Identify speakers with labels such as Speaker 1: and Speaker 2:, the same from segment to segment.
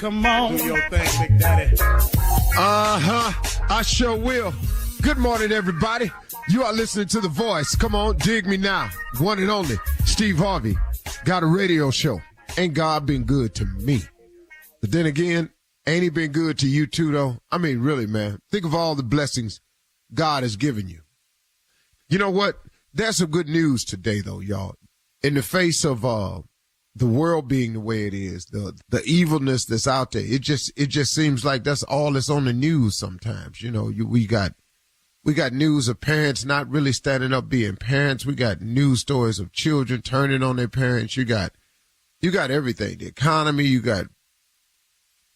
Speaker 1: Come on.
Speaker 2: Do your thing, Big Daddy.
Speaker 3: I sure will. Good morning, everybody. You are listening to The Voice. Come on, dig me now. One and only, Steve Harvey. Got a radio show. Ain't God been good to me? But then again, ain't he been good to you too, though? I mean, really, man. Think of all the blessings God has given you. You know what? There's some good news today, though, y'all. In the face of the world being the way it is, the evilness that's out there, it just seems like that's all that's on the news sometimes. You know, we got news of parents not really standing up being parents. We got news stories of children turning on their parents. You got everything. The economy, you got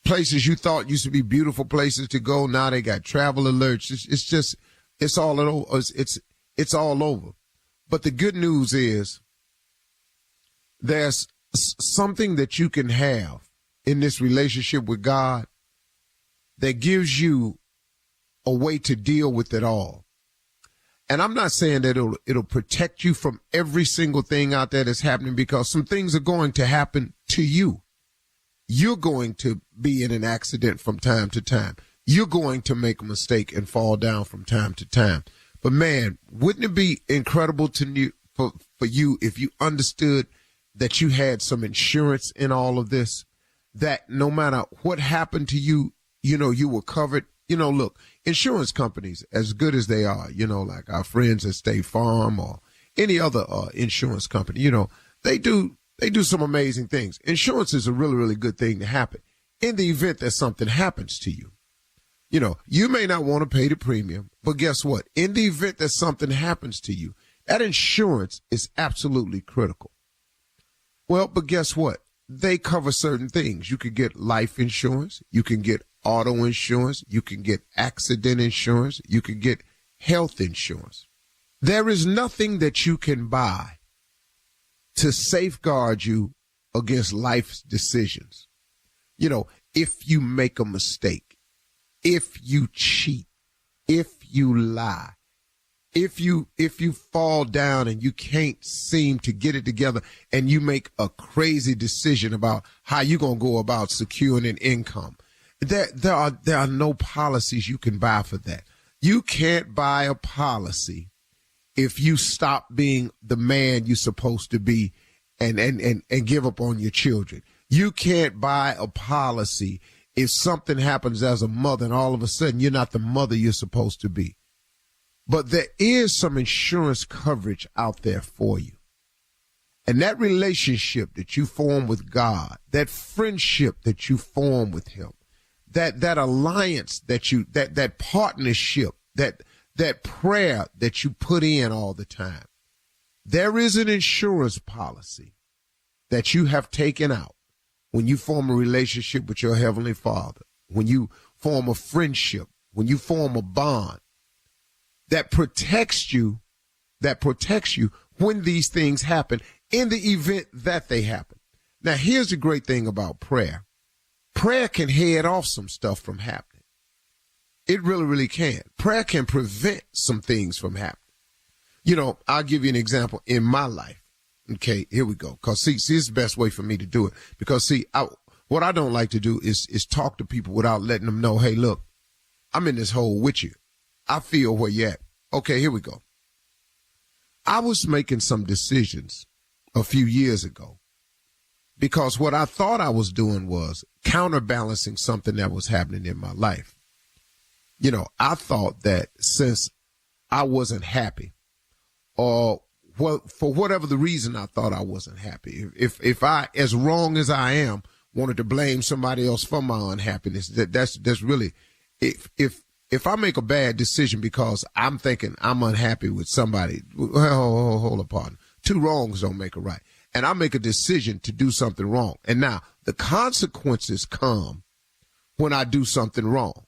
Speaker 3: places you thought used to be beautiful places to go. Now they got travel alerts. It's all over. It's all over. But the good news is there's something that you can have in this relationship with God that gives you a way to deal with it all. And I'm not saying that it'll protect you from every single thing out there that's happening, because some things are going to happen to you. You're going to be in an accident from time to time. You're going to make a mistake and fall down from time to time. But man, wouldn't it be incredible for you if you understood that you had some insurance in all of this, that no matter what happened to you, you know, you were covered. You know, look, insurance companies, as good as they are, you know, like our friends at State Farm or any other insurance company, you know, they do some amazing things. Insurance is a really, really good thing to happen in the event that something happens to you. You know, you may not want to pay the premium, but guess what? In the event that something happens to you, that insurance is absolutely critical. Well, but guess what? They cover certain things. You can get life insurance. You can get auto insurance. You can get accident insurance. You can get health insurance. There is nothing that you can buy to safeguard you against life's decisions. You know, if you make a mistake, if you cheat, if you lie, if you fall down and you can't seem to get it together and you make a crazy decision about how you're going to go about securing an income, there are no policies you can buy for that. You can't buy a policy if you stop being the man you're supposed to be and give up on your children. You can't buy a policy if something happens as a mother and all of a sudden you're not the mother you're supposed to be. But there is some insurance coverage out there for you. And that relationship that you form with God, that friendship that you form with him, that alliance that partnership, that prayer that you put in all the time, there is an insurance policy that you have taken out when you form a relationship with your Heavenly Father, when you form a friendship, when you form a bond that protects you when these things happen, in the event that they happen. Now, here's the great thing about prayer. Prayer can head off some stuff from happening. It really, really can. Prayer can prevent some things from happening. You know, I'll give you an example in my life. Okay, here we go. Because, see, this is the best way for me to do it. Because, see, what I don't like to do is talk to people without letting them know, hey, look, I'm in this hole with you. I feel where you're at. Okay, here we go. I was making some decisions a few years ago because what I thought I was doing was counterbalancing something that was happening in my life. You know, I thought that since I wasn't happy, or for whatever the reason I thought I wasn't happy, if I, as wrong as I am, wanted to blame somebody else for my unhappiness, that's really, if I make a bad decision because I'm thinking I'm unhappy with somebody, well, hold up, Parton. Two wrongs don't make a right. And I make a decision to do something wrong. And now the consequences come when I do something wrong.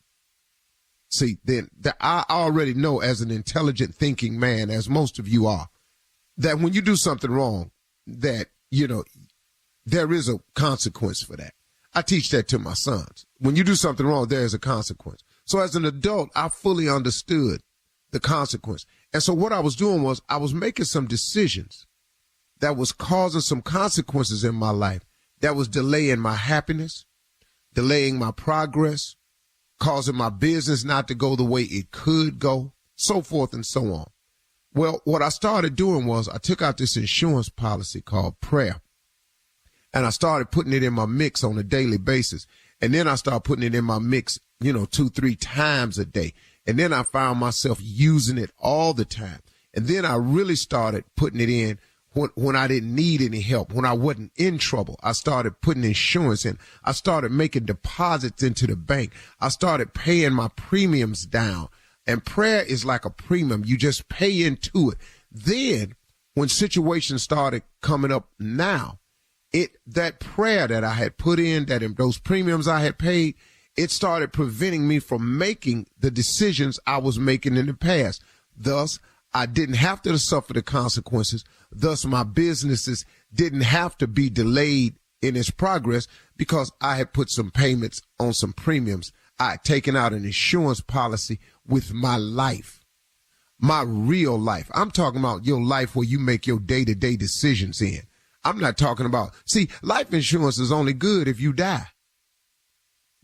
Speaker 3: See, then I already know, as an intelligent thinking man, as most of you are, that when you do something wrong, that, you know, there is a consequence for that. I teach that to my sons. When you do something wrong, there is a consequence. So as an adult, I fully understood the consequence. And so what I was doing was I was making some decisions that was causing some consequences in my life, that was delaying my happiness, delaying my progress, causing my business not to go the way it could go, so forth and so on. Well, what I started doing was I took out this insurance policy called prayer, and I started putting it in my mix on a daily basis. And then I started putting it in my mix, 2-3 times a day. And then I found myself using it all the time. And then I really started putting it in when I didn't need any help, when I wasn't in trouble. I started putting insurance in. I started making deposits into the bank. I started paying my premiums down. And prayer is like a premium. You just pay into it. Then when situations started coming up now, that prayer that I had put in, those premiums I had paid, it started preventing me from making the decisions I was making in the past. Thus, I didn't have to suffer the consequences. Thus, my businesses didn't have to be delayed in its progress because I had put some payments on some premiums. I had taken out an insurance policy with my life, my real life. I'm talking about your life where you make your day-to-day decisions in. I'm not talking about, life insurance is only good if you die.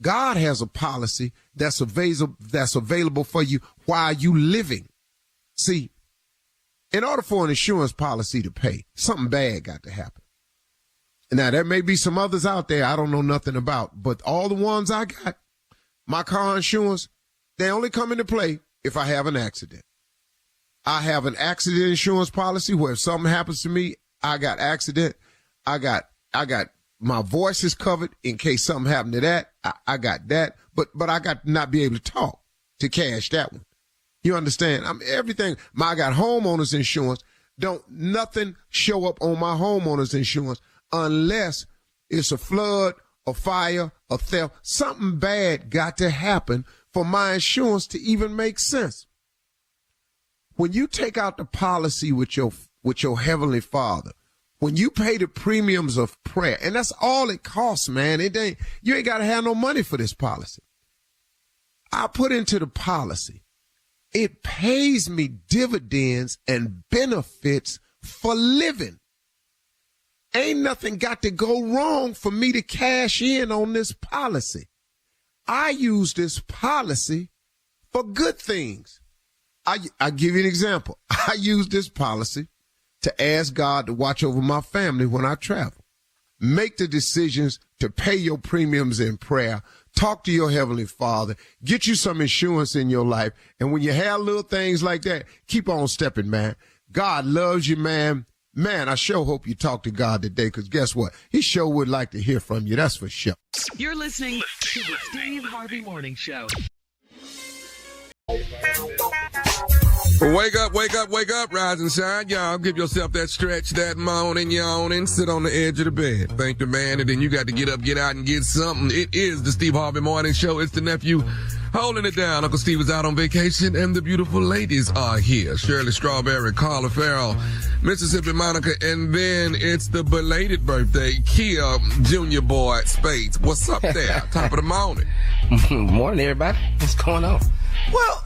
Speaker 3: God has a policy that's available for you while you living. See, in order for an insurance policy to pay, something bad got to happen. Now, there may be some others out there I don't know nothing about, but all the ones I got, my car insurance, they only come into play if I have an accident. I have an accident insurance policy where if something happens to me, I got accident. I got my voice is covered in case something happened to that. I got that, but I got to not be able to talk to cash that one. You understand? Everything. I got homeowners insurance. Nothing show up on my homeowners insurance unless it's a flood, a fire, a theft. Something bad got to happen for my insurance to even make sense. When you take out the policy with your Heavenly Father, when you pay the premiums of prayer, and that's all it costs, man. You ain't got to have no money for this policy. I put into the policy. It pays me dividends and benefits for living. Ain't nothing got to go wrong for me to cash in on this policy. I use this policy for good things. I give you an example. I use this policy to ask God to watch over my family when I travel. Make the decisions to pay your premiums in prayer. Talk to your Heavenly Father. Get you some insurance in your life. And when you have little things like that, keep on stepping, man. God loves you, man. Man, I sure hope you talk to God today, because guess what? He sure would like to hear from you. That's for sure.
Speaker 1: You're listening to the Steve Harvey Morning Show.
Speaker 2: Wake up, rise and shine. Y'all give yourself that stretch, that moaning, yawning, sit on the edge of the bed. Thank the man, and then you got to get up, get out, and get something. It is the Steve Harvey Morning Show. It's the nephew holding it down. Uncle Steve is out on vacation, and the beautiful ladies are here. Shirley Strawberry, Carla Farrell, Mississippi Monica, and then it's the belated birthday, Kia Junior Boy Spades. What's up there? Top of the morning.
Speaker 4: Morning, everybody. What's going on?
Speaker 5: Well,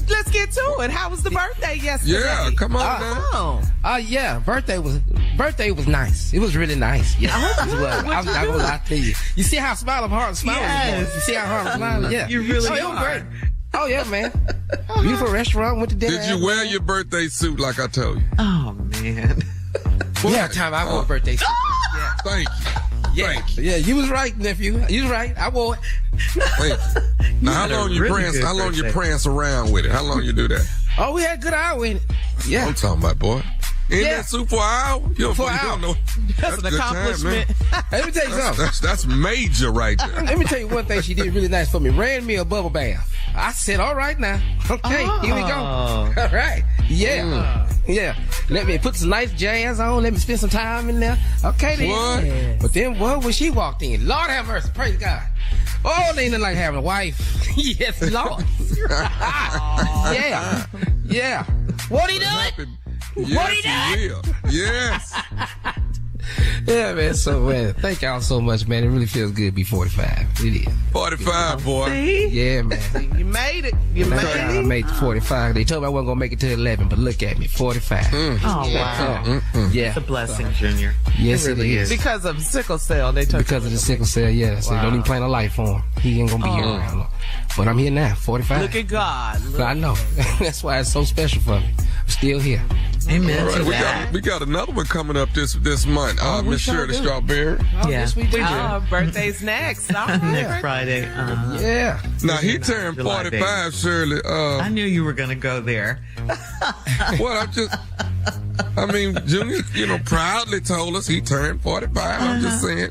Speaker 5: let's get to it. How was the birthday yesterday?
Speaker 2: Yeah, come on now.
Speaker 4: Yeah, birthday was nice. It was really nice. Yeah, well, I'm not gonna lie to you. You see how I'm hard smiling?
Speaker 5: Yes.
Speaker 4: You see how hard I'm smiling? Yeah,
Speaker 5: you really
Speaker 4: it was great. Oh yeah, man. Beautiful restaurant. Went to dinner.
Speaker 2: Did you wear your birthday suit like I told you?
Speaker 5: Oh man.
Speaker 4: Yeah, time I wore a birthday suit.
Speaker 2: Yeah. Thank you.
Speaker 4: Yeah, you was right, nephew. You was right. I wore it.
Speaker 2: Thank you. Now, how long you prance around with it? How long you do that?
Speaker 4: Oh, we had a good hour in it. Yeah.
Speaker 2: I'm talking about, boy. In that suit for an hour? You don't know.
Speaker 5: That's an accomplishment.
Speaker 4: Let me tell you something.
Speaker 2: That's major right there.
Speaker 4: Let me tell you one thing she did really nice for me. Ran me a bubble bath. I said, all right now. Okay, here we go. All right. Yeah. Yeah. Let me put some nice jazz on. Let me spend some time in there. Okay, then.
Speaker 2: What?
Speaker 5: Yes.
Speaker 4: But then, when she walked in, Lord have mercy. Praise God. Oh, they ain't like having a wife. Yes, Lord. Yeah. Yeah. What he doing?
Speaker 2: Yes,
Speaker 4: What he doing?
Speaker 2: Yes.
Speaker 4: Yeah, man. So, man, thank y'all so much, man. It really feels good to be 45. It is.
Speaker 2: 45, boy.
Speaker 5: See?
Speaker 4: Yeah, man.
Speaker 5: You made it. You made
Speaker 4: I
Speaker 5: it.
Speaker 4: made 45. They told me I wasn't going to make it to 11, but look at me, 45.
Speaker 5: Oh, wow.
Speaker 4: Yeah.
Speaker 6: It's a blessing, Junior.
Speaker 4: Yes, it is.
Speaker 5: Because of sickle cell, they took
Speaker 4: Because of the sickle cell, yeah. So don't even plan a life for him. He ain't going to be here around long. But I'm here now, 45.
Speaker 5: Look at God.
Speaker 4: I know. That's why it's so special for me. I'm still here.
Speaker 6: Amen
Speaker 2: All
Speaker 6: to
Speaker 2: right,
Speaker 6: that.
Speaker 2: we got another one coming up this month.
Speaker 4: we
Speaker 2: Miss
Speaker 4: sure
Speaker 2: Shirley
Speaker 4: do.
Speaker 2: Strawberry.
Speaker 4: Oh,
Speaker 6: Yeah.
Speaker 4: yes, we do.
Speaker 5: Birthday's next. All
Speaker 6: Next
Speaker 5: right.
Speaker 6: Friday.
Speaker 4: Yeah.
Speaker 2: Now, he
Speaker 6: July,
Speaker 2: turned
Speaker 6: July,
Speaker 2: 45, Shirley.
Speaker 6: I knew you were going to go there.
Speaker 2: Junior, proudly told us he turned 45. I'm just saying.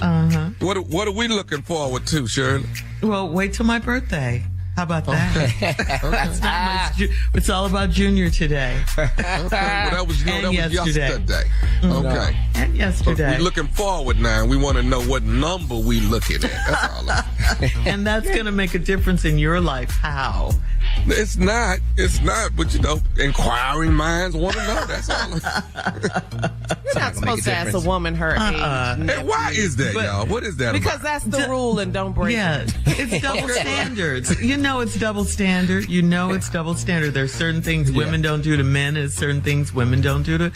Speaker 2: What are we looking forward to, Shirley?
Speaker 6: Well, wait till my birthday. How about that? It's not much it's all about Junior today.
Speaker 2: Okay, well, that was yesterday. Okay.
Speaker 6: And yesterday.
Speaker 2: We're looking forward now. We want to know what number we looking at. That's all.
Speaker 6: And that's going to make a difference in your life. How?
Speaker 2: It's not, but inquiring minds want to know. That's all.
Speaker 5: You're not supposed to ask a woman her age.
Speaker 2: And why is that, y'all? What is that
Speaker 5: Because
Speaker 2: about?
Speaker 5: that's the rule and don't break
Speaker 6: Yeah,
Speaker 5: it.
Speaker 6: it's double standards. You know it's double standard. You know it's double standard. There's certain things women don't do to men and certain things women don't do to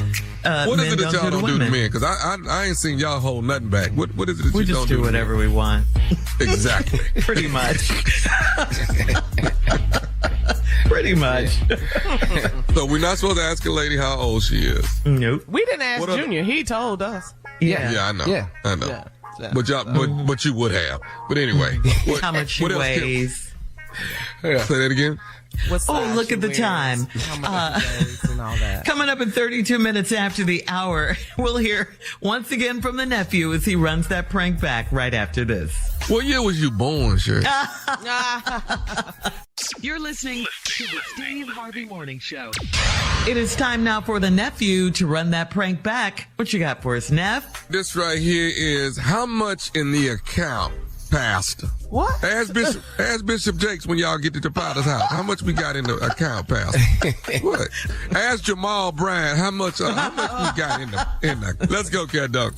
Speaker 2: What is
Speaker 6: men
Speaker 2: it that y'all
Speaker 6: don't
Speaker 2: don't do to
Speaker 6: women.
Speaker 2: men? Because I ain't seen y'all hold nothing back. What is it that
Speaker 6: We
Speaker 2: you
Speaker 6: just
Speaker 2: don't
Speaker 6: do
Speaker 2: to
Speaker 6: whatever we want.
Speaker 2: men? Exactly.
Speaker 6: Pretty much. Pretty much.
Speaker 2: So we're not supposed to ask a lady how old she is.
Speaker 6: Nope.
Speaker 5: We didn't ask
Speaker 2: What other-
Speaker 5: Junior. He told us.
Speaker 6: Yeah.
Speaker 2: Yeah, I know.
Speaker 4: Yeah.
Speaker 2: I know.
Speaker 5: Yeah.
Speaker 2: But y'all, but you would have. But anyway,
Speaker 6: How much she
Speaker 2: what else can-
Speaker 6: weighs.
Speaker 2: Say that again.
Speaker 5: What
Speaker 6: Oh,
Speaker 5: size
Speaker 6: look
Speaker 5: she
Speaker 6: at the
Speaker 5: wears,
Speaker 6: time.
Speaker 5: How much she weighs and all that.
Speaker 6: Coming up in 32 minutes after the hour, we'll hear once again from the nephew as he runs that prank back right after this.
Speaker 2: What year was you born, Shirley?
Speaker 1: You're listening to the Steve Harvey Morning Show.
Speaker 6: It is time now for the nephew to run that prank back. What you got for us, Neff?
Speaker 2: This right here is how much in the account, Pastor.
Speaker 5: What?
Speaker 2: Ask Bishop Jakes when y'all get to the Potter's house. How much we got in the account, Pastor? What? Ask Jamal Bryant how much we got in the. Let's go, cat dog.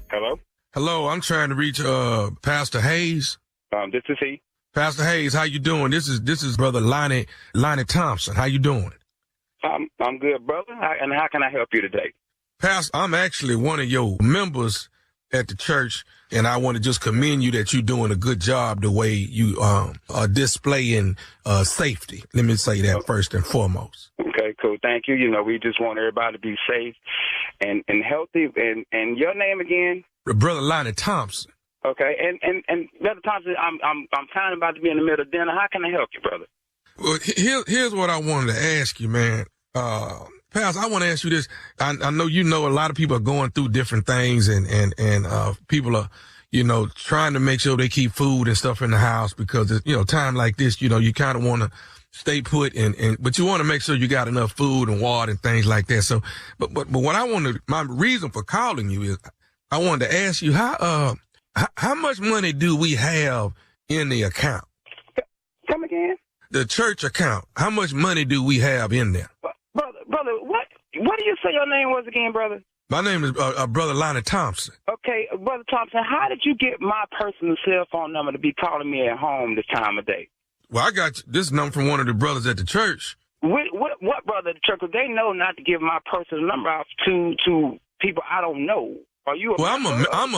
Speaker 7: Hello?
Speaker 2: Hello, I'm trying to reach Pastor Hayes.
Speaker 7: This is he.
Speaker 2: Pastor Hayes, how you doing? This is Brother Lonnie Thompson. How you doing?
Speaker 7: I'm good, brother. And how can I help you today?
Speaker 2: Pastor, I'm actually one of your members at the church, and I want to just commend you that you're doing a good job the way you are displaying safety. Let me say that first and foremost.
Speaker 7: Okay, cool. Thank you. We just want everybody to be safe and healthy. And your name again?
Speaker 2: Brother Lonnie Thompson.
Speaker 7: Okay. And Brother Thompson, I'm kind of about to be in the middle of dinner. How can I help you, brother?
Speaker 2: Well, here's what I wanted to ask you, man. Pastor, I want to ask you this. I know a lot of people are going through different things and people are, trying to make sure they keep food and stuff in the house because, time like this, you kind of want to stay put but you want to make sure you got enough food and water and things like that. So, but what my reason for calling you is I wanted to ask you how much money do we have in the account?
Speaker 7: Come again?
Speaker 2: The church account. How much money do we have in there?
Speaker 7: Brother, what do you say your name was again, brother?
Speaker 2: My name is Brother Lonnie Thompson.
Speaker 7: Okay, Brother Thompson, how did you get my personal cell phone number to be calling me at home this time of day?
Speaker 2: Well, I got this number from one of the brothers at the church.
Speaker 7: What brother at the church? 'Cause they know not to give my personal number out to people I don't know. Are you a member? I'm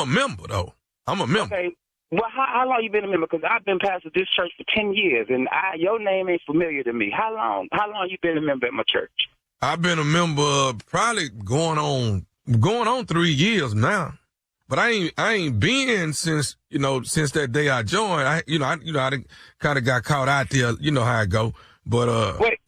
Speaker 7: a member though. I'm a member. Okay. Well, how long you been a member? Because I've been pastor this church for 10 years, and your name ain't familiar to me. How long you been a member at my church?
Speaker 2: I've been a member probably going on 3 years now. But I ain't been since that day I joined. I kind of got caught out there. You know how it go. But
Speaker 7: wait.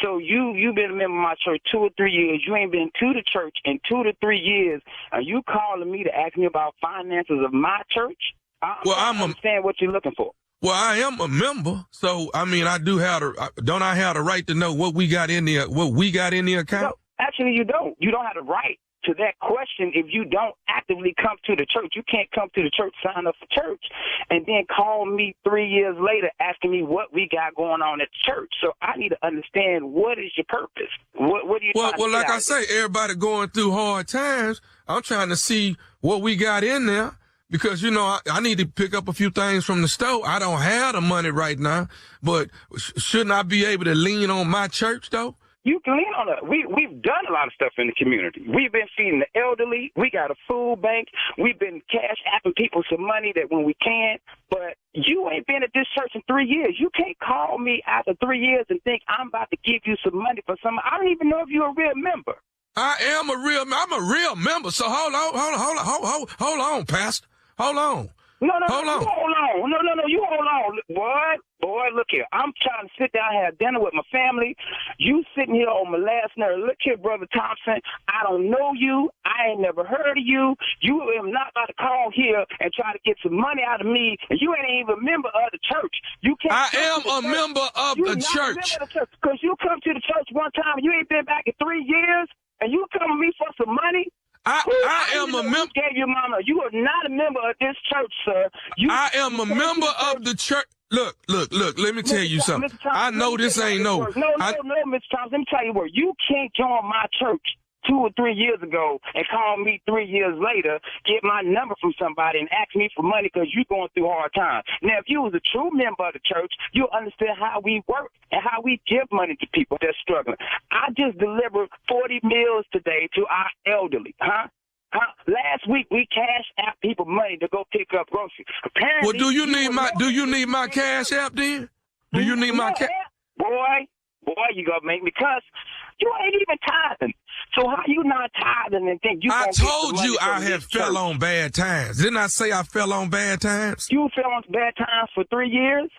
Speaker 7: So you've been a member of my church 2 or 3 years. You ain't been to the church in 2 to 3 years, and you calling me to ask me about finances of my church? I understand what you're looking for.
Speaker 2: Well, I am a member, so I mean, don't I have the right to know what we got in the account?
Speaker 7: No, actually, you don't. You don't have the right to that question, if you don't actively come to the church, you can't come to the church, sign up for church, and then call me 3 years later asking me what we got going on at the church. So I need to understand, what is your purpose? What do you?
Speaker 2: Well, like I say, everybody going through hard times. I'm trying to see what we got in there. Because, you know, I need to pick up a few things from the store. I don't have the money right now, but shouldn't I be able to lean on my church, though?
Speaker 7: You can lean on it. We've done a lot of stuff in the community. We've been feeding the elderly. We got a food bank. We've been cash apping people some money that when we can. But you ain't been at this church in 3 years. You can't call me after 3 years and think I'm about to give you some money for something. I don't even know if you're a real member.
Speaker 2: I'm a real member. So hold on, Pastor. Hold on.
Speaker 7: No, you hold on. Boy, look here. I'm trying to sit down and have dinner with my family. You sitting here on my last nerve. Look here, Brother Thompson. I don't know you. I ain't never heard of you. You am not about to call here and try to get some money out of me, and you ain't even a member of the church. You can't.
Speaker 2: I am a member of the church.
Speaker 7: Because you come to the church one time and you ain't been back in 3 years, and you come to me for some money.
Speaker 2: I am a member.
Speaker 7: Gave your mama. You are not a member of this church, sir.
Speaker 2: I am a member of the church. Look. Let me tell you something. I know this ain't no. No,
Speaker 7: Mr. Thompson. Let me tell you what. You can't join my church 2 or 3 years ago and call me 3 years later, get my number from somebody and ask me for money because you're going through hard times. Now, if you was a true member of the church, you'll understand how we work and how we give money to people that's struggling. I just delivered 40 meals today to our elderly, Last week we cashed out people money to go pick up groceries. Apparently,
Speaker 2: well, do you need my cash app then? Do you need my cash?
Speaker 7: Boy, you gonna make me cuss. You ain't even tithing. So how you not tithing and think you?
Speaker 2: I told you I have fell on bad times. Didn't I say I fell on bad times?
Speaker 7: You fell on bad times for 3 years.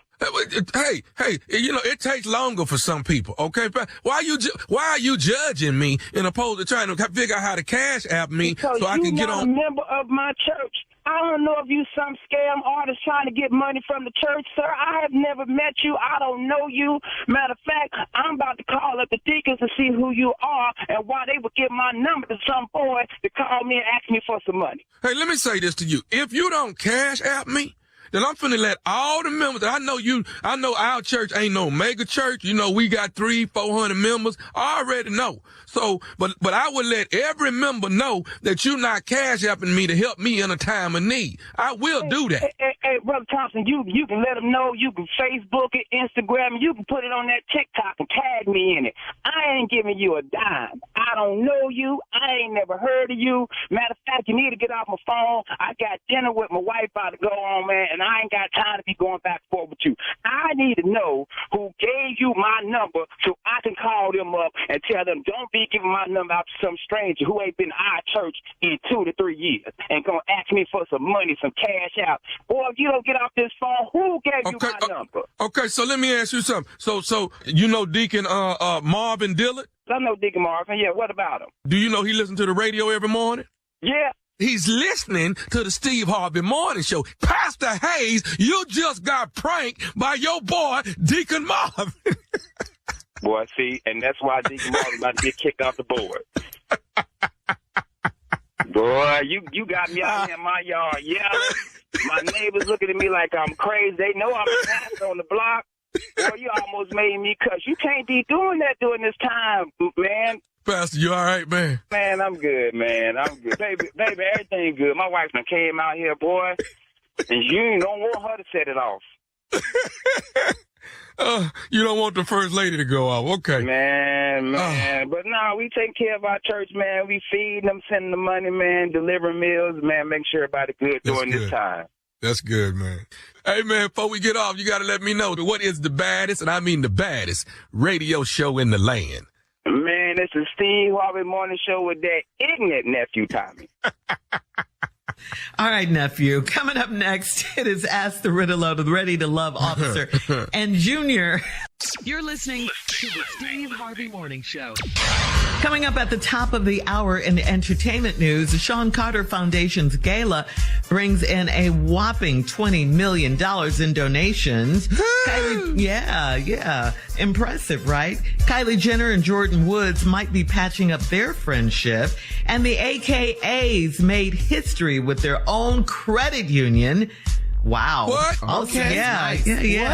Speaker 2: Hey, you know, it takes longer for some people, okay? Why are you judging me in opposed to trying to figure out how to cash app me
Speaker 7: because
Speaker 2: so I can get on?
Speaker 7: You're not a member of my church. I don't know if you some scam artist trying to get money from the church, sir. I have never met you. I don't know you. Matter of fact, I'm about to call up the deacons to see who you are and why they would give my number to some boy to call me and ask me for some money.
Speaker 2: Hey, let me say this to you. If you don't cash app me, then I'm finna let all the members that I know our church ain't no mega church. You know, we got 300-400 members. I already know. So, but I would let every member know that you're not cash apping me to help me in a time of need. I will do that.
Speaker 7: Hey, Brother Thompson, you can let them know. You can Facebook it, Instagram it. You can put it on that TikTok and tag me in it. I ain't giving you a dime. I don't know you. I ain't never heard of you. Matter of fact, you need to get off my phone. I got dinner with my wife about to go on, man, and I ain't got time to be going back and forth with you. I need to know who gave you my number so I can call them up and tell them, don't be giving my number out to some stranger who ain't been to our church in 2 to 3 years and gonna ask me for some money, some cash out. Boy, if you don't get off this phone, who gave you my number?
Speaker 2: Okay, so let me ask you something. So you know Deacon Marvin Dillard?
Speaker 7: I know Deacon Marvin. Yeah, what about him?
Speaker 2: Do you know he listens to the radio every morning?
Speaker 7: Yeah.
Speaker 2: He's listening to the Steve Harvey Morning Show. Pastor Hayes, you just got pranked by your boy, Deacon Marvin.
Speaker 7: Boy, see, and that's why Deacon Marvin about to get kicked off the board. Boy, you got me out here in my yard yelling. My neighbors looking at me like I'm crazy. They know I'm a pastor on the block. Boy, you almost made me cuss. You can't be doing that during this time, man.
Speaker 2: Pastor, you all right, man?
Speaker 7: Man, I'm good, man. I'm good. Baby, everything good. My wife done came out here, boy, and you don't want her to set it off.
Speaker 2: You don't want the first lady to go off. Okay.
Speaker 7: Man. But no, we take care of our church, man. We feed them, sending the money, man, delivering meals, man, make sure everybody good during this time.
Speaker 2: That's good, man. Hey, man, before we get off, you got to let me know what is the baddest, and I mean the baddest, radio show in the land.
Speaker 7: Man, this is Steve Harvey Morning Show with that ignorant Nephew Tommy.
Speaker 6: All right, nephew. Coming up next, it is Ask the Riddle of the Ready to Love officer. And Junior.
Speaker 1: You're listening to the Steve Harvey Morning Show.
Speaker 6: Coming up at the top of the hour in entertainment news, the Sean Carter Foundation's gala brings in a whopping $20 million in donations. Yeah. Impressive, right? Kylie Jenner and Jordan Woods might be patching up their friendship. And the AKAs made history with their own credit union. Wow.
Speaker 2: What?
Speaker 6: Okay. Yeah.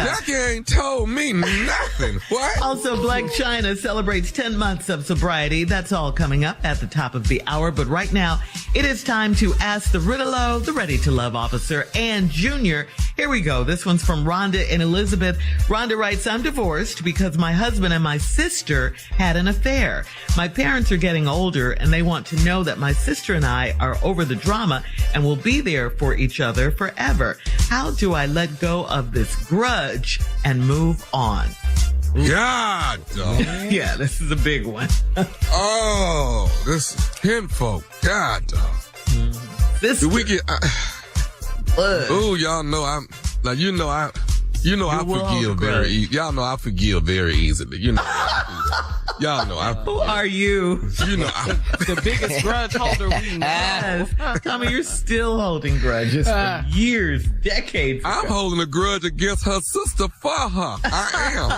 Speaker 2: Jackie ain't told me nothing. What?
Speaker 6: Also, Black China celebrates 10 months of sobriety. That's all coming up at the top of the hour. But right now, it is time to ask the Riddle-O, the Ready to Love officer, and Junior. Here we go. This one's from Rhonda and Elizabeth. Rhonda writes, I'm divorced because my husband and my sister had an affair. My parents are getting older and they want to know that my sister and I are over the drama and will be there for each other forever. How do I let go of this grudge and move on?
Speaker 2: God, dog.
Speaker 6: Yeah, this is a big one.
Speaker 2: Oh, this is kinfolk. God, dog.
Speaker 6: This
Speaker 2: we get? Y'all know I forgive very easily. Y'all know I forgive very easily. You know. Y'all know.
Speaker 6: Who are you?
Speaker 5: You know, the biggest grudge holder we know.
Speaker 6: Yes. Tommy, you're still holding grudges for years, decades ago.
Speaker 2: I'm holding a grudge against her sister for her. I am.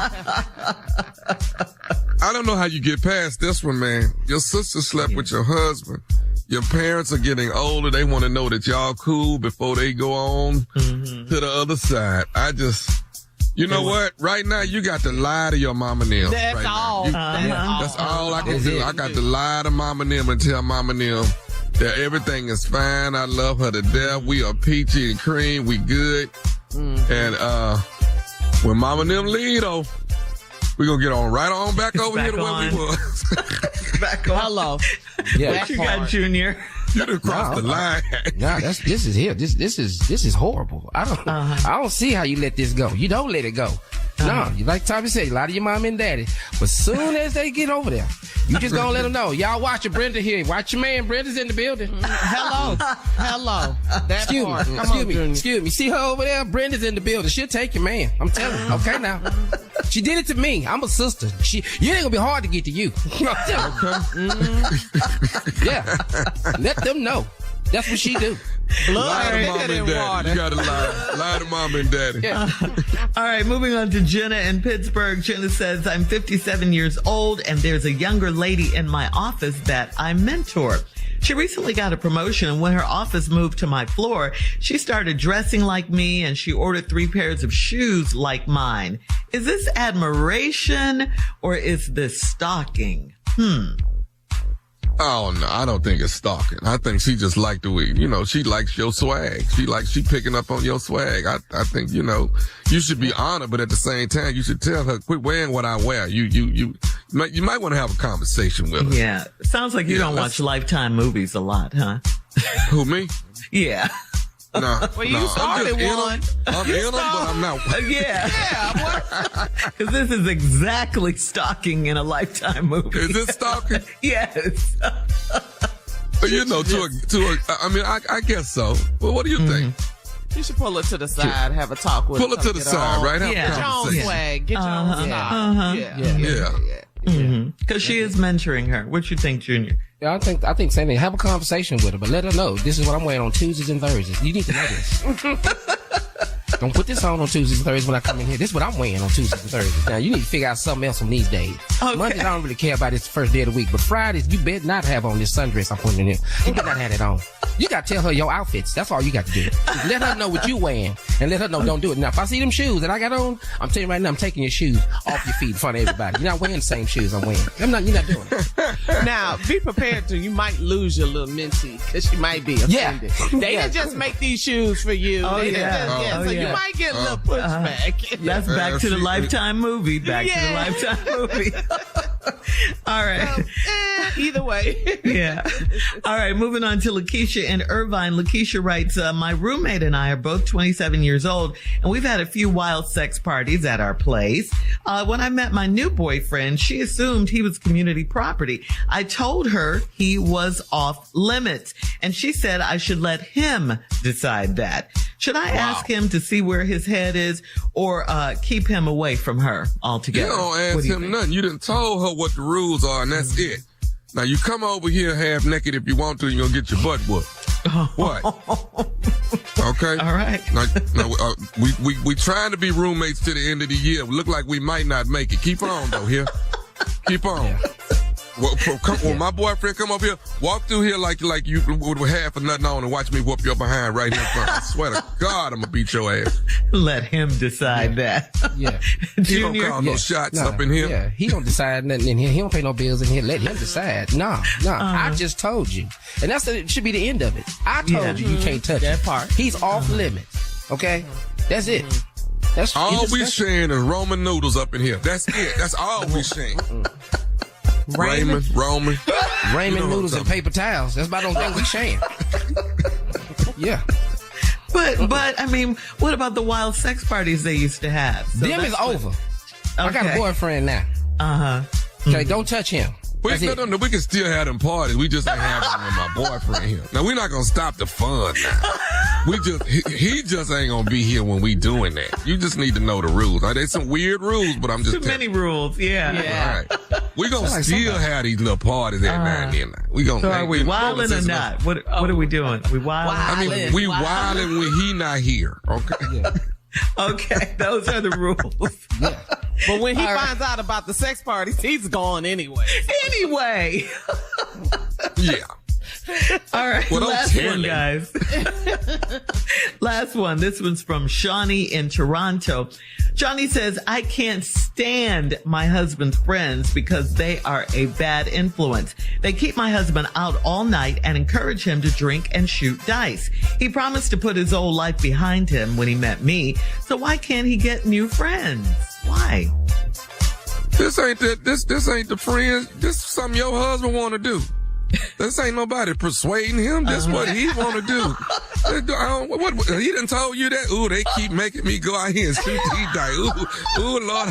Speaker 2: I don't know how you get past this one, man. Your sister slept with your husband. Your parents are getting older. They want to know that y'all cool before they go on to the other side. You know what? Right now, you got to lie to your mama and them.
Speaker 5: That's all.
Speaker 2: That's all I can do. I got to lie to mama and them and tell mama and them that everything is fine. I love her to death. We are peachy and cream. We good. And when mama and them leave, though, we're going to get on right on back over here to where we was.
Speaker 6: Back on.
Speaker 5: Hello.
Speaker 6: Yeah, what you got, Junior?
Speaker 2: You done crossed the line.
Speaker 4: Nah, this is horrible. I don't see how you let this go. You don't let it go. No, like Tommy said, a lot of your mom and daddy. But soon as they get over there, you just gonna let them know. Y'all watch your Brenda here. Watch your man. Brenda's in the building.
Speaker 5: Hello.
Speaker 4: Excuse me. See her over there? Brenda's in the building. She'll take your man. I'm telling you. Okay, now. She did it to me. I'm a sister. You ain't gonna be hard to get to you. Yeah. Let them know. That's what she do.
Speaker 2: Lie to mom and daddy. You gotta lie to mom and daddy.
Speaker 6: Yeah. All right, moving on to Jenna in Pittsburgh. Jenna says, I'm 57 years old and there's a younger lady in my office that I mentor. She recently got a promotion, and when her office moved to my floor, she started dressing like me and she ordered 3 pairs of shoes like mine. Is this admiration or is this stalking?
Speaker 2: Oh, no, I don't think it's stalking. I think she just liked the way, she likes your swag. She picking up on your swag. I think, you should be honored, but at the same time, you should tell her, quit wearing what I wear. You might want to have a conversation with her.
Speaker 6: Yeah. Sounds like you don't watch Lifetime movies a lot, huh?
Speaker 2: Who, me?
Speaker 6: Yeah.
Speaker 2: No.
Speaker 5: Well, you started one.
Speaker 2: I'm in them, but I'm not.
Speaker 6: Yeah. Because this is exactly stalking in a Lifetime movie.
Speaker 2: Is it stalking?
Speaker 6: Yes.
Speaker 2: I guess so. Well, what do you think?
Speaker 5: You should pull her to the side, have a talk with her.
Speaker 2: Pull her to the side, right? Have
Speaker 5: Get your own swag. Get your own style.
Speaker 2: Yeah.
Speaker 6: Because she is mentoring her. What you think, Junior?
Speaker 4: Yeah, I think same thing. Have a conversation with her, but let her know this is what I'm wearing on Tuesdays and Thursdays. You need to know this. Don't put this on Tuesdays and Thursdays when I come in here. This is what I'm wearing on Tuesdays and Thursdays. Now, you need to figure out something else on these days.
Speaker 6: Okay.
Speaker 4: Mondays, I don't really care about this the first day of the week. But Fridays, you better not have on this sundress I'm putting in here. You better not have it on. You got to tell her your outfits. That's all you got to do. Let her know what you wearing. And let her know don't do it. Now, if I see them shoes that I got on, I'm telling you right now, I'm taking your shoes off your feet in front of everybody. You're not wearing the same shoes I'm wearing. You're not doing it.
Speaker 5: Now, be prepared you might lose your little minty because she might be offended. They didn't just make these shoes for you.
Speaker 6: So
Speaker 5: you might get a little pushback.
Speaker 6: That's back to the Lifetime movie. Back to the Lifetime movie. All right.
Speaker 5: Either way.
Speaker 6: Yeah. All right. Moving on to Lakeisha in Irvine. Lakeisha writes, my roommate and I are both 27 years old, and we've had a few wild sex parties at our place. When I met my new boyfriend, she assumed he was community property. I told her he was off limits, and she said I should let him decide that. Should I ask him to see where his head is or keep him away from her altogether?
Speaker 2: You don't ask him nothing. You done told her what the rules are, and that's it. Now, you come over here half naked if you want to, you're going to get your butt whooped. What? Okay?
Speaker 6: All right.
Speaker 2: Now, we trying to be roommates to the end of the year. We look like we might not make it. Keep on, though, here. Keep on. Yeah. When my boyfriend come up here, walk through here like you with half of nothing on and watch me whoop your behind right here in front. I swear to God, I'm going to beat your ass.
Speaker 6: Let him decide that.
Speaker 4: Yeah.
Speaker 2: He don't call no shots up in here.
Speaker 4: Yeah, he don't decide nothing in here. He don't pay no bills in here. Let him decide. No. I just told you. And it should be the end of it. I told you can't touch
Speaker 5: that
Speaker 4: it.
Speaker 5: part.
Speaker 4: He's off limits. Okay? That's it. That's
Speaker 2: all we sharing is Roman noodles up in here. That's it. That's all we sharing. Roman
Speaker 4: noodles and paper towels. That's about the only thing we sharing. Yeah.
Speaker 6: But I mean, what about the wild sex parties they used to have?
Speaker 4: So them is over. Okay. I got a boyfriend now. Okay, don't touch him.
Speaker 2: We can still have them parties. We just ain't having them with my boyfriend here. Now, we're not going to stop the fun now. He just ain't going to be here when we doing that. You just need to know the rules. There's some weird rules, but I'm just
Speaker 6: too many rules, yeah.
Speaker 2: All right. We're going to still have these little parties every now and then.
Speaker 6: So are we wilding or not? What are we doing? We wilding?
Speaker 2: I mean, we wilding when he not here, okay? Yeah.
Speaker 6: Okay, those are the rules.
Speaker 5: Yeah. But when he finds out about the sex parties, he's gone anyway.
Speaker 2: Yeah.
Speaker 6: All right,
Speaker 2: well,
Speaker 6: last one, guys. Last one. This one's from Shawnee in Toronto. Shawnee says, I can't stand my husband's friends because they are a bad influence. They keep my husband out all night and encourage him to drink and shoot dice. He promised to put his old life behind him when he met me. So why can't he get new friends? Why?
Speaker 2: This ain't the friends. This is something your husband want to do. This ain't nobody persuading him. This what he want to do. He done told you that? Ooh, they keep making me go out here and shoot these dice. Ooh, Lord,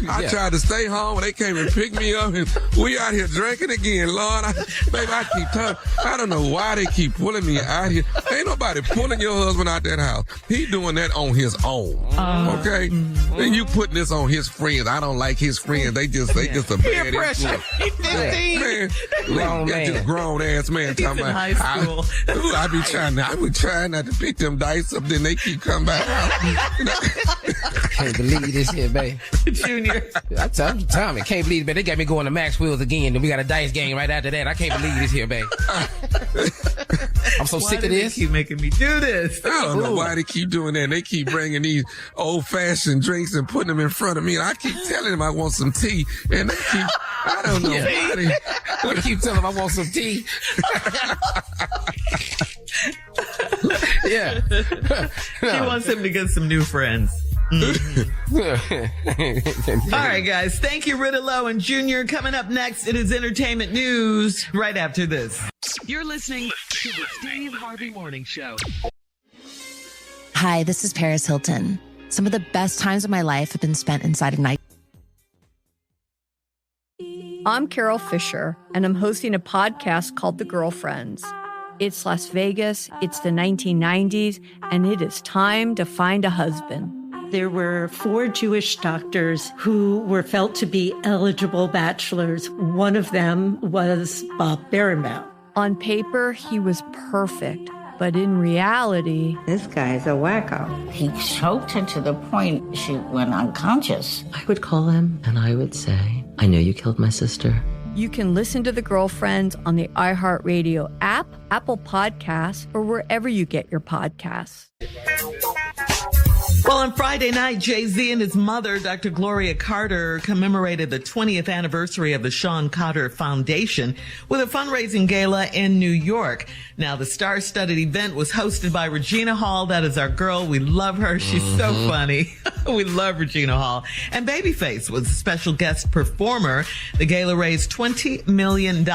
Speaker 2: I tried to stay home and they came and picked me up and we out here drinking again, Lord. I keep telling. I don't know why they keep pulling me out here. Ain't nobody pulling your husband out that house. He doing that on his own. Okay? And you putting this on his friends. I don't like his friends. They just a bad
Speaker 5: pressure. He's 15.
Speaker 2: Man. Grown ass man talking about
Speaker 6: high school.
Speaker 2: I be trying not to pick them dice up, then they keep coming back out.
Speaker 4: Can't believe this here, babe.
Speaker 6: Junior.
Speaker 4: I tell you, Tommy, can't believe it, babe. They got me going to Maxwell's again, then we got a dice game right after that. I can't believe this here, babe. I'm so sick of this.
Speaker 6: They keep making me do this?
Speaker 2: I don't know why they keep doing that. They keep bringing these old-fashioned drinks and putting them in front of me, and I keep telling them I want some tea, and they keep, I don't know why
Speaker 4: they keep telling them I want some tea. Yeah.
Speaker 6: She wants him to get some new friends. All right, guys. Thank you, Regrettable and Junior. Coming up next, it is entertainment news right after this.
Speaker 1: You're listening to the Steve Harvey Morning Show.
Speaker 8: Hi, this is Paris Hilton. Some of the best times of my life have been spent inside of night.
Speaker 9: I'm Carol Fisher, and I'm hosting a podcast called The Girlfriends. It's Las Vegas, it's the 1990s, and it is time to find a husband.
Speaker 10: There were 4 Jewish doctors who were felt to be eligible bachelors. One of them was Bob Berenbaum.
Speaker 9: On paper, he was perfect, but in reality...
Speaker 11: This guy's a wacko. He choked her to the point she went unconscious.
Speaker 12: I would call him and I would say, I know you killed my sister.
Speaker 9: You can listen to The Girlfriends on the iHeartRadio app, Apple Podcasts, or wherever you get your podcasts.
Speaker 6: Well, on Friday night, Jay-Z and his mother, Dr. Gloria Carter, commemorated the 20th anniversary of the Sean Carter Foundation with a fundraising gala in New York. Now, the star-studded event was hosted by Regina Hall. That is our girl. We love her. She's so funny. We love Regina Hall. And Babyface was a special guest performer. The gala raised $20 million,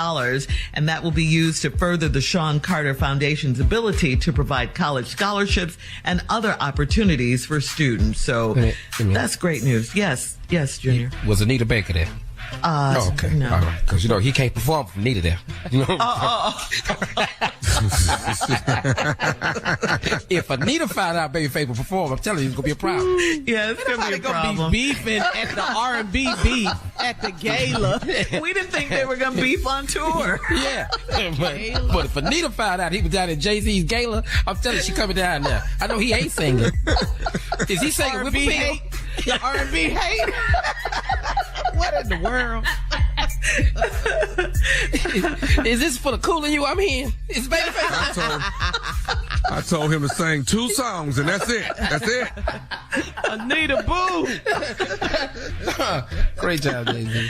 Speaker 6: and that will be used to further the Sean Carter Foundation's ability to provide college scholarships and other opportunities for students. So that's great news. Yes, Junior.
Speaker 4: Was Anita Baker there? Okay.
Speaker 6: No.
Speaker 4: All right. Because, he can't perform for Nita there. If Anita found out Babyface would perform, I'm telling you, it's going to be a problem.
Speaker 6: Yeah, it's going to be a problem.
Speaker 5: Be beefing at the R&B beef at the gala.
Speaker 6: We didn't think they were going to beef on tour.
Speaker 4: Yeah. But if Anita found out he was down at Jay-Z's gala, I'm telling you, she coming down there. I know he ain't singing. Is he singing
Speaker 5: R&B hate? The R&B hate? What in the world?
Speaker 4: Is this for the cooling you I'm hearing? It's Babyface.
Speaker 2: I told him to sing 2 songs, and that's it. That's it.
Speaker 5: Anita Boo.
Speaker 4: Great job, Jay-Z.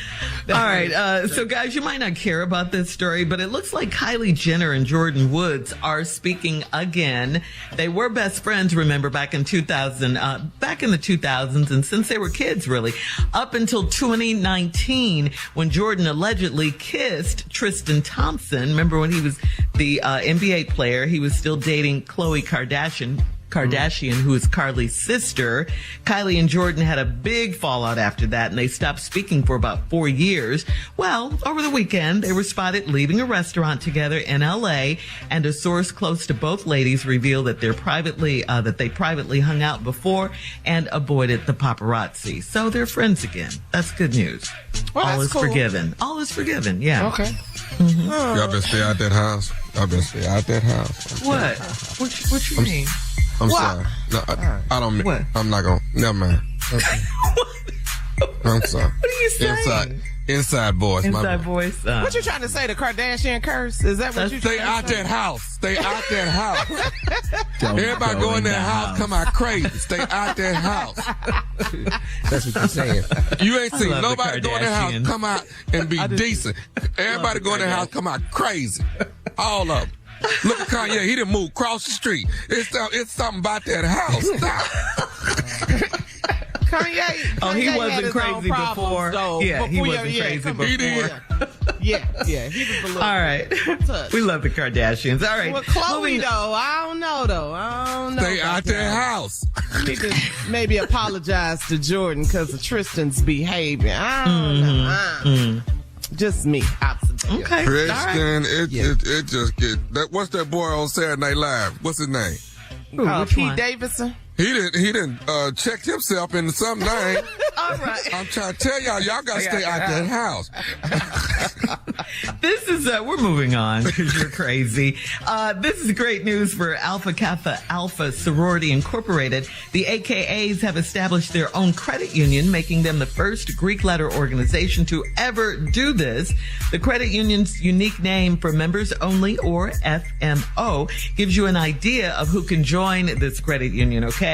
Speaker 6: All right. So, guys, you might not care about this story, but it looks like Kylie Jenner and Jordan Woods are speaking again. They were best friends, remember, back in the 2000s, and since they were kids, really, up until 2019, when Jordan allegedly kissed Tristan Thompson. Remember when he was the NBA player? He was still dating Khloe Kardashian, who is Carly's sister. Kylie and Jordan had a big fallout after that, and they stopped speaking for about 4 years. Well, over the weekend, they were spotted leaving a restaurant together in L.A., and a source close to both ladies revealed that they privately hung out before and avoided the paparazzi. So they're friends again. That's good news.
Speaker 5: Well,
Speaker 6: all is
Speaker 5: cool.
Speaker 6: forgiven. All is forgiven. Yeah.
Speaker 4: Okay.
Speaker 6: Mm-hmm.
Speaker 2: Y'all better stay out that house.
Speaker 6: What? What you mean?
Speaker 2: I'm
Speaker 6: What?
Speaker 2: sorry. No, I don't mean.
Speaker 6: What?
Speaker 2: I'm not going to. Never mind. Okay. I'm sorry.
Speaker 6: What are you saying?
Speaker 2: Inside voice.
Speaker 6: Inside voice.
Speaker 5: What you trying to say? The Kardashian curse? Is that what you trying
Speaker 2: Stay
Speaker 5: to
Speaker 2: out
Speaker 5: say?
Speaker 2: that house. Stay out that house. Everybody go in that house, come out crazy. Stay out that house.
Speaker 4: That's what you're saying.
Speaker 2: You ain't seen
Speaker 6: love the
Speaker 2: nobody go in that house,
Speaker 6: Kardashians.
Speaker 2: come out and be decent. Everybody go in that house, come out crazy. All of them. Look at Kanye. He didn't move across the street. It's something about that house. Stop.
Speaker 5: Kanye
Speaker 6: He
Speaker 5: had
Speaker 6: wasn't
Speaker 5: his
Speaker 6: crazy
Speaker 5: own problems,
Speaker 6: before.
Speaker 5: though.
Speaker 6: Yeah, he wasn't crazy
Speaker 5: come
Speaker 6: before.
Speaker 5: on.
Speaker 2: He did.
Speaker 5: Yeah, he was a little
Speaker 6: All right.
Speaker 5: touched.
Speaker 6: We love the Kardashians. All right.
Speaker 5: Well, Khloe, though, I don't know.
Speaker 2: Stay out that house.
Speaker 5: Need to maybe apologize to Jordan because of Tristan's behavior. I don't know. Just me. Observation.
Speaker 6: Okay.
Speaker 2: Christian, it just get that. What's that boy on Saturday Night Live? What's his name?
Speaker 6: Which
Speaker 5: Pete
Speaker 6: one?
Speaker 5: Davidson.
Speaker 2: He didn't check himself into some name.
Speaker 6: All right.
Speaker 2: I'm trying to tell y'all gotta stay out that house.
Speaker 6: This is, we're moving on because you're crazy. This is great news for Alpha Kappa Alpha Sorority Incorporated. The AKAs have established their own credit union, making them the first Greek letter organization to ever do this. The credit union's unique name for members only, or FMO, gives you an idea of who can join this credit union, okay?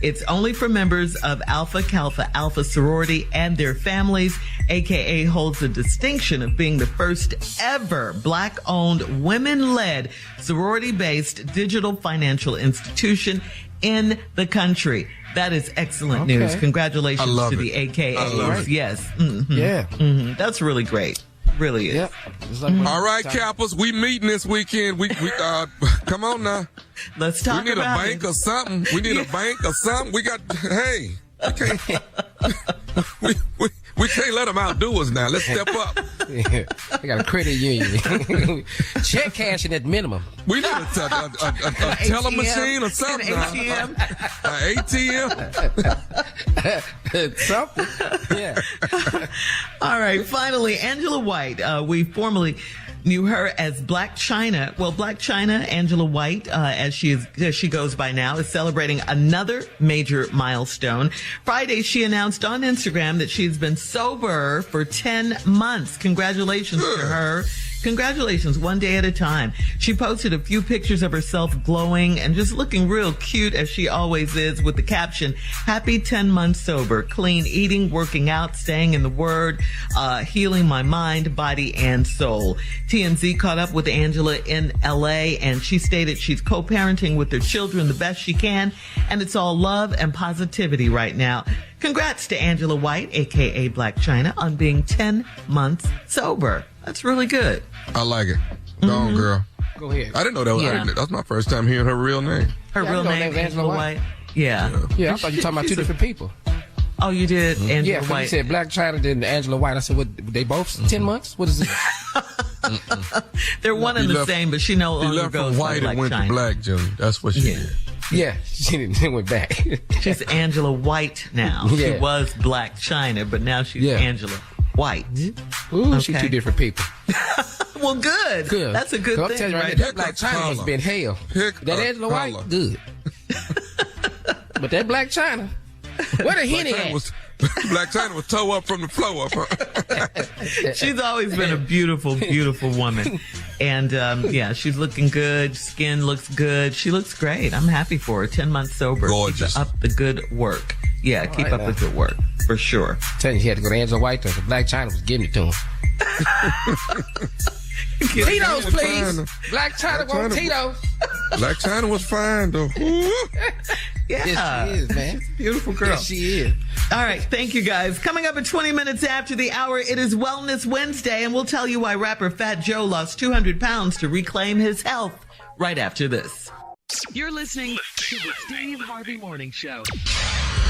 Speaker 6: It's only for members of Alpha Kappa Alpha Sorority and their families. AKA holds the distinction of being the first ever Black-owned, women-led, sorority-based digital financial institution in the country. That is excellent news. Congratulations to the AKAs.
Speaker 2: I love it.
Speaker 6: Yes. Mm-hmm.
Speaker 4: Yeah.
Speaker 6: Mm-hmm. That's really great. Really is.
Speaker 4: Yep.
Speaker 2: All right, Kappas, we meeting this weekend. We come on now.
Speaker 6: Let's talk
Speaker 2: We need a
Speaker 6: about
Speaker 2: bank
Speaker 6: it.
Speaker 2: or something. We need a bank or something. We got, hey, we can't let them outdo us now. Let's step up.
Speaker 4: Yeah. I got a credit union. Check cashing at minimum.
Speaker 2: We need a teller machine or something.
Speaker 6: An
Speaker 2: ATM.
Speaker 4: Something. Yeah.
Speaker 6: All right. Finally, Angela White. We formerly knew her as Black China. Well, Black China, Angela White, as she goes by now, is celebrating another major milestone. Friday, she announced on Instagram that she's been sober for 10 months. Congratulations to her. Congratulations, one day at a time. She posted a few pictures of herself glowing and just looking real cute, as she always is, with the caption, "Happy 10 months sober, clean eating, working out, staying in the Word, healing my mind, body, and soul." TMZ caught up with Angela in LA, and she stated she's co-parenting with her children the best she can, and it's all love and positivity right now. Congrats to Angela White, aka Black China, on being 10 months sober. That's really good.
Speaker 2: I like it. Go on, girl.
Speaker 4: Go ahead.
Speaker 2: I didn't know that was.
Speaker 6: Yeah.
Speaker 2: That's my first time hearing her real name.
Speaker 6: Her real name, Angela White. Yeah.
Speaker 4: Yeah, I thought you were talking about two different people.
Speaker 6: Oh, you did? Angela White.
Speaker 4: You said Black China, then Angela White. I said, what, they both 10 months? What is it?
Speaker 6: They're one and the same, but she no longer goes
Speaker 2: from white
Speaker 6: by
Speaker 2: and went
Speaker 6: China.
Speaker 2: to black, Jimmy. That's what she did.
Speaker 4: Yeah, she didn't went back.
Speaker 6: She's Angela White now.
Speaker 4: Yeah.
Speaker 6: She was Black China, but now she's Angela White.
Speaker 4: Ooh, okay. She's two different people.
Speaker 6: Well, good. That's a good thing.
Speaker 4: I'm telling you
Speaker 6: right?
Speaker 4: that Black China has been hell. That Angela White, good. But that Black China, where the Henny at?
Speaker 2: Black China was toe up from the floor up.
Speaker 6: She's always been a beautiful, beautiful woman. And, she's looking good. Skin looks good. She looks great. I'm happy for her. 10 months sober.
Speaker 2: Gorgeous.
Speaker 6: Keep up the good work. Yeah, keep up the good work. For sure.
Speaker 4: Telling you, she had to go to Angela White because Black China was giving it to him. Tito's, please. Black China wants Tito's.
Speaker 2: Black China was fine, though.
Speaker 6: Yeah.
Speaker 4: Yes, she is, man.
Speaker 6: Beautiful girl.
Speaker 4: Yes, she is.
Speaker 6: All right. Thank you, guys. Coming up at 20 minutes after the hour, it is Wellness Wednesday, and we'll tell you why rapper Fat Joe lost 200 pounds to reclaim his health right after this.
Speaker 1: You're listening to the Steve Harvey Morning Show.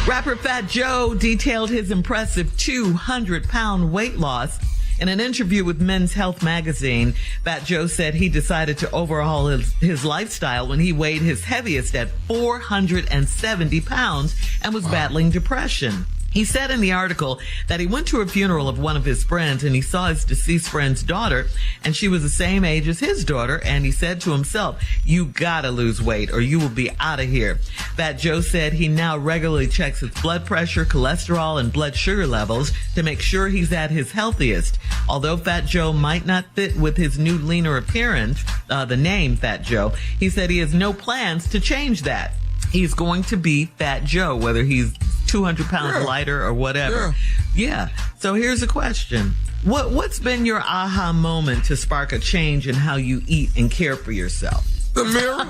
Speaker 6: Rapper Fat Joe detailed his impressive 200-pound weight loss. In an interview with Men's Health magazine, Fat Joe said he decided to overhaul his lifestyle when he weighed his heaviest at 470 pounds and was battling depression. He said in the article that he went to a funeral of one of his friends and he saw his deceased friend's daughter, and she was the same age as his daughter, and he said to himself, you gotta lose weight or you will be out of here. Fat Joe said he now regularly checks his blood pressure, cholesterol, and blood sugar levels to make sure he's at his healthiest. Although Fat Joe might not fit with his new leaner appearance, the name Fat Joe, he said he has no plans to change that. He's going to be Fat Joe, whether he's 200 pounds lighter or whatever. Yeah. So here's a question. What's been your aha moment to spark a change in how you eat and care for yourself?
Speaker 2: The mirror.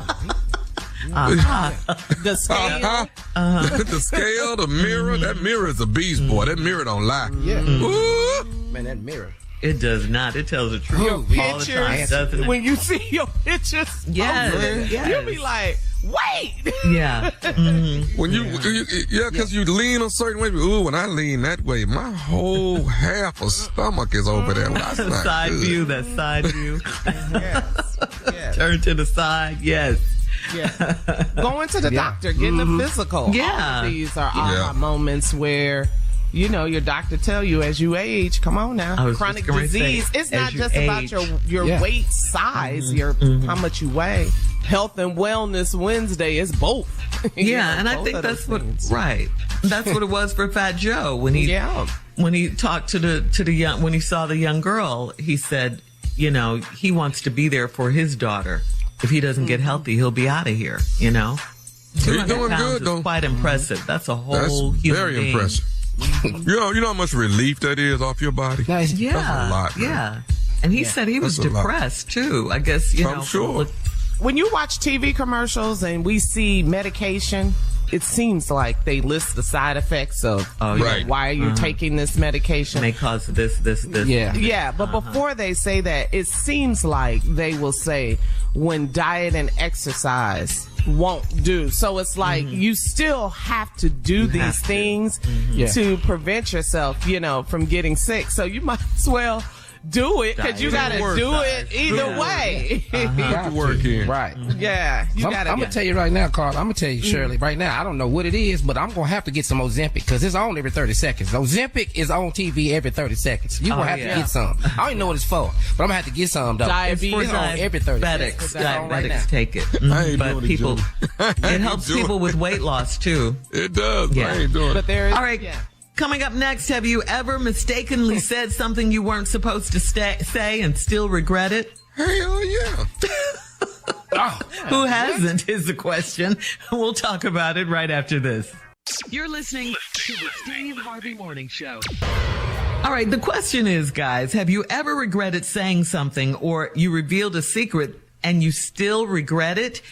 Speaker 5: The scale.
Speaker 2: The scale, the mirror. That mirror is a beast, boy. That mirror don't lie.
Speaker 4: Yeah.
Speaker 2: Ooh.
Speaker 4: Man, that mirror.
Speaker 6: It does not. It tells the truth
Speaker 5: Your
Speaker 6: all the time,
Speaker 5: pictures,
Speaker 6: doesn't it?
Speaker 5: when you see your pictures,
Speaker 6: Yes.
Speaker 5: you'll be like, wait.
Speaker 6: Yeah. Mm-hmm.
Speaker 2: When because you lean a certain way. Ooh, when I lean that way, my whole half of stomach is over there. Well, that's not
Speaker 6: Side
Speaker 2: good.
Speaker 6: view, that side view.
Speaker 5: Yes.
Speaker 6: Turn to the side, yes.
Speaker 5: Yeah. Going to the doctor, getting a physical.
Speaker 6: Yeah.
Speaker 5: All of these are aha moments where, you know, your doctor tell you as you age, come on now, chronic disease. It's not just about your weight size, your how much you weigh. Health and Wellness Wednesday is both.
Speaker 6: Yeah, and I think that's what that's what it was for Fat Joe when he talked to the young, when he saw the young girl, he said, you know, he wants to be there for his daughter. If he doesn't get healthy, he'll be out of here, you know.
Speaker 2: He's
Speaker 6: 200
Speaker 2: doing
Speaker 6: pounds
Speaker 2: good,
Speaker 6: is
Speaker 2: though.
Speaker 6: quite impressive. That's a whole
Speaker 2: That's
Speaker 6: human
Speaker 2: very
Speaker 6: being.
Speaker 2: impressive. You know how much relief that is off your body?
Speaker 4: Nice.
Speaker 6: Yeah.
Speaker 2: That's a lot, man.
Speaker 6: Yeah. And he said he was
Speaker 2: That's a lot.
Speaker 6: depressed too. I guess, you know.
Speaker 2: I'm sure.
Speaker 5: When you watch TV commercials and we see medication, it seems like they list the side effects of why are you taking this medication.
Speaker 6: May cause this.
Speaker 5: Yeah. Yeah, but before they say that, it seems like they will say when diet and exercise won't do. So it's like you still have to do these things to prevent yourself, you know, from getting sick. So you might as well do it because you got to do it either way.
Speaker 2: Put the work in.
Speaker 4: Right.
Speaker 5: Yeah. You got to.
Speaker 4: I'm going to tell you right now, Carl. I'm going to tell you, Shirley, right now. I don't know what it is, but I'm going to have to get some Ozempic because it's on every 30 seconds. Ozempic is on TV every 30 seconds. You're going to have to get some. I don't even know what it's for, but I'm going to have to get some, though.
Speaker 5: Diabetes.
Speaker 4: It's on every 30 seconds.
Speaker 6: Diabetics take it.
Speaker 2: I ain't
Speaker 6: But
Speaker 2: doing
Speaker 6: people, it helps
Speaker 2: doing
Speaker 6: people with weight loss too.
Speaker 2: It does.
Speaker 6: Yeah.
Speaker 2: I ain't doing
Speaker 5: But there is.
Speaker 6: All right. Coming up next, have you ever mistakenly said something you weren't supposed to say and still regret it?
Speaker 2: Hell yeah.
Speaker 6: Who hasn't is the question. We'll talk about it right after this.
Speaker 1: You're listening to the Steve Harvey Morning Show.
Speaker 6: All right, the question is, guys, have you ever regretted saying something or you revealed a secret and you still regret it?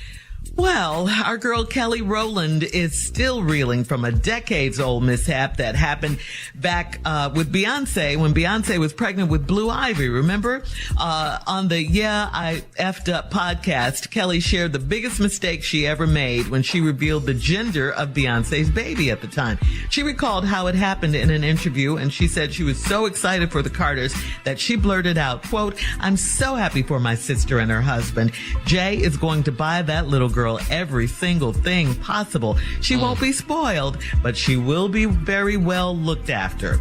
Speaker 6: Well, our girl Kelly Rowland is still reeling from a decades-old mishap that happened back with Beyonce when Beyonce was pregnant with Blue Ivy. Remember? On the Yeah, I Effed Up podcast, Kelly shared the biggest mistake she ever made when she revealed the gender of Beyonce's baby at the time. She recalled how it happened in an interview, and she said she was so excited for the Carters that she blurted out, quote, "I'm so happy for my sister and her husband. Jay is going to buy that little girl every single thing possible. She won't be spoiled, but she will be very well looked after."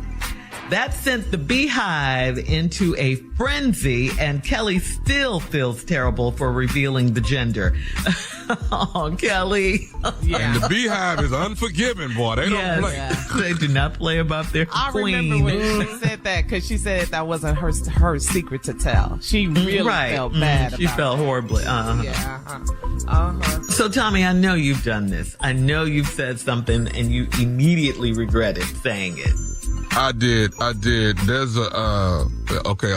Speaker 6: That sent the Beehive into a frenzy, and Kelly still feels terrible for revealing the gender. Oh, Kelly.
Speaker 2: Yeah. And the Beehive is unforgiving, boy. They don't play.
Speaker 6: Yeah. They do not play about their queen.
Speaker 5: I remember when she said that, because she said that wasn't her secret to tell. She really felt bad about it.
Speaker 6: She felt horribly. So, Tommy, I know you've done this. I know you've said something and you immediately regretted saying it.
Speaker 2: I did. There's a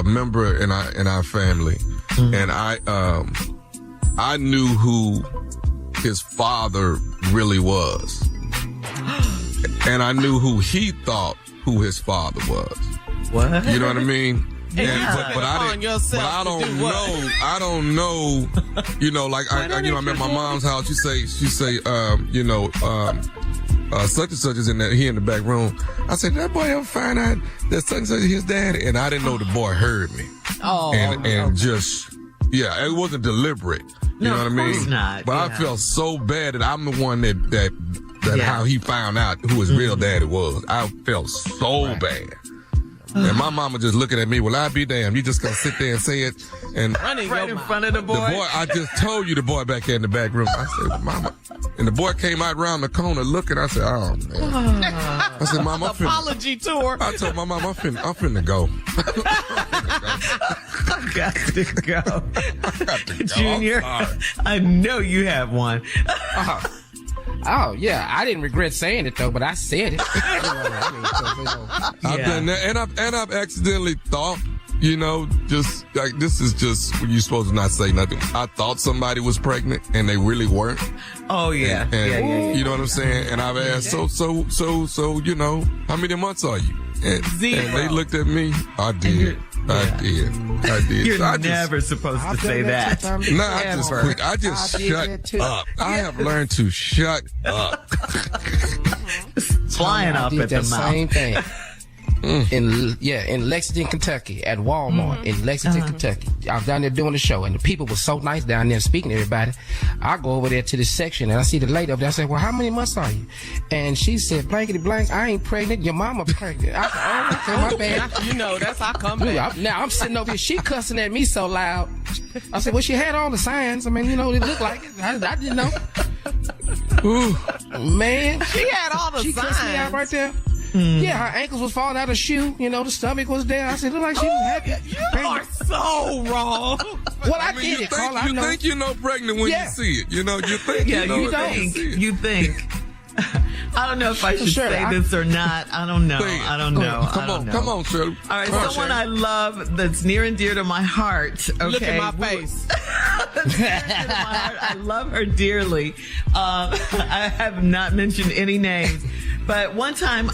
Speaker 2: member in our family, and I knew who his father really was, and I knew who he thought who his father was.
Speaker 6: What?
Speaker 2: You know what I mean?
Speaker 5: Yeah.
Speaker 2: But I don't know. You know, like I'm at my mom's house. She say, such and such is here in the back room. I said, "That boy ever find out that such and such is his daddy?" And I didn't know the boy heard me.
Speaker 5: Oh,
Speaker 2: and just, yeah, it wasn't deliberate. You know what I mean?
Speaker 6: Of course not.
Speaker 2: But
Speaker 6: yeah.
Speaker 2: I felt so bad that I'm the one that how he found out who his real daddy was. I felt so bad. And my mama just looking at me, well, I be damned. You just gonna sit there and say it and
Speaker 6: right in front of the boy.
Speaker 2: The boy, I just told you the boy back there in the back room. I said, well, Mama. And the boy came out around the corner looking. I said, oh, man. I said, Mama, I'm
Speaker 5: apology tour.
Speaker 2: I told my mom, I'm finna go.
Speaker 6: I got to go. Junior, I know you have one.
Speaker 4: Oh, yeah. I didn't regret saying it, though, but I said it.
Speaker 2: I've done that, and I've accidentally thought, just like, this is just, you're supposed to not say nothing. I thought somebody was pregnant, and they really weren't.
Speaker 6: Oh, yeah.
Speaker 2: And you know what I'm saying? And I've asked, so, how many months are you? And they looked at me. I did.
Speaker 6: You're never supposed to say that.
Speaker 2: No, I just shut up. I have learned to shut up.
Speaker 6: Flying off at the mouth.
Speaker 4: Same thing. In Lexington, Kentucky, at Walmart in Lexington, Kentucky. I was down there doing the show, and the people were so nice down there speaking to everybody. I go over there to this section, and I see the lady over there. I said, well, how many months are you? And she said, blankety blank, I ain't pregnant. Your mama pregnant. I said, oh, okay, my bad.
Speaker 5: That's how come back.
Speaker 4: Now I'm sitting over here. She cussing at me so loud. I said, well, she had all the signs. I mean, it looked like it. I didn't know. Ooh, man.
Speaker 5: She had all the signs.
Speaker 4: She cussed me out right there. Yeah, her ankles was falling out of the shoe. The stomach was there. I said, look like she was happy.
Speaker 5: You are so wrong.
Speaker 4: Well, I did it, Carl.
Speaker 2: You think you know pregnant when you see it. You think
Speaker 6: you think. I don't know if I should say this or not. I don't know.
Speaker 2: Come on, Shirley.
Speaker 6: All right, someone I love that's near and dear to my heart. Okay,
Speaker 5: look at my face.
Speaker 6: I love her dearly. I have not mentioned any names. But one time,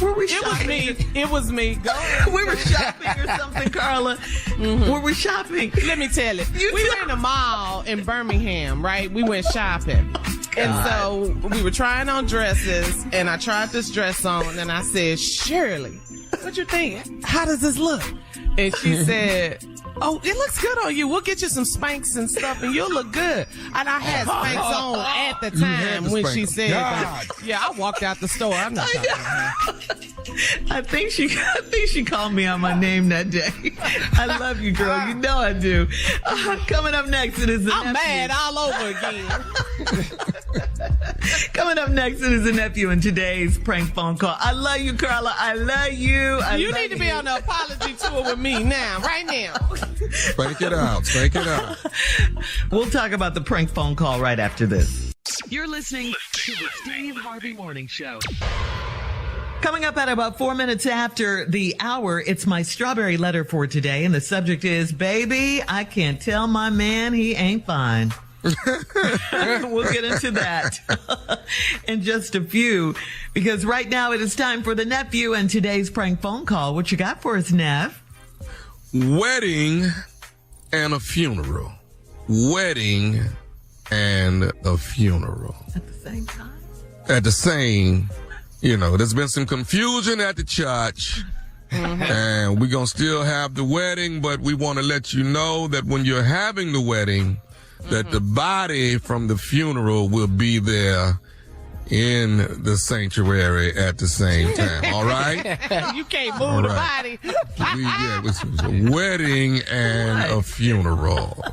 Speaker 6: were we shopping?
Speaker 5: It was me. Go ahead.
Speaker 6: We were shopping or something, Carla. Were we shopping?
Speaker 5: Let me tell you. We were in a mall in Birmingham, right? We went shopping. And so we were trying on dresses, and I tried this dress on, and I said, Shirley, what you think? How does this look? And she said, oh, it looks good on you. We'll get you some Spanx and stuff, and you'll look good. And I had Spanx on at the time when she said that. Yeah, I walked out the store. I'm not talking to her.
Speaker 6: I think she called me on my name that day. I love you, girl. You know I do. Coming up next, it is the
Speaker 5: I'm mad all over again.
Speaker 6: Coming up next, it is the nephew in today's prank phone call. I love you, Carla. I love you.
Speaker 5: You need to be on the apology tour with me now, right now.
Speaker 2: Spank it out.
Speaker 6: We'll talk about the prank phone call right after this.
Speaker 1: You're listening to the Steve Harvey Morning Show.
Speaker 6: Coming up at about 4 minutes after the hour, it's my strawberry letter for today. And the subject is, baby, I can't tell my man he ain't fine. We'll get into that in just a few, because right now it is time for the nephew and today's prank phone call. What you got for us, Nev?
Speaker 2: Wedding and a funeral. Wedding and a funeral.
Speaker 6: At the same time?
Speaker 2: At the same, there's been some confusion at the church. And we're going to still have the wedding, but we want to let you know that when you're having the wedding, that the body from the funeral will be there in the sanctuary at the same time. All right?
Speaker 5: You can't move the body.
Speaker 2: It's a wedding and a funeral.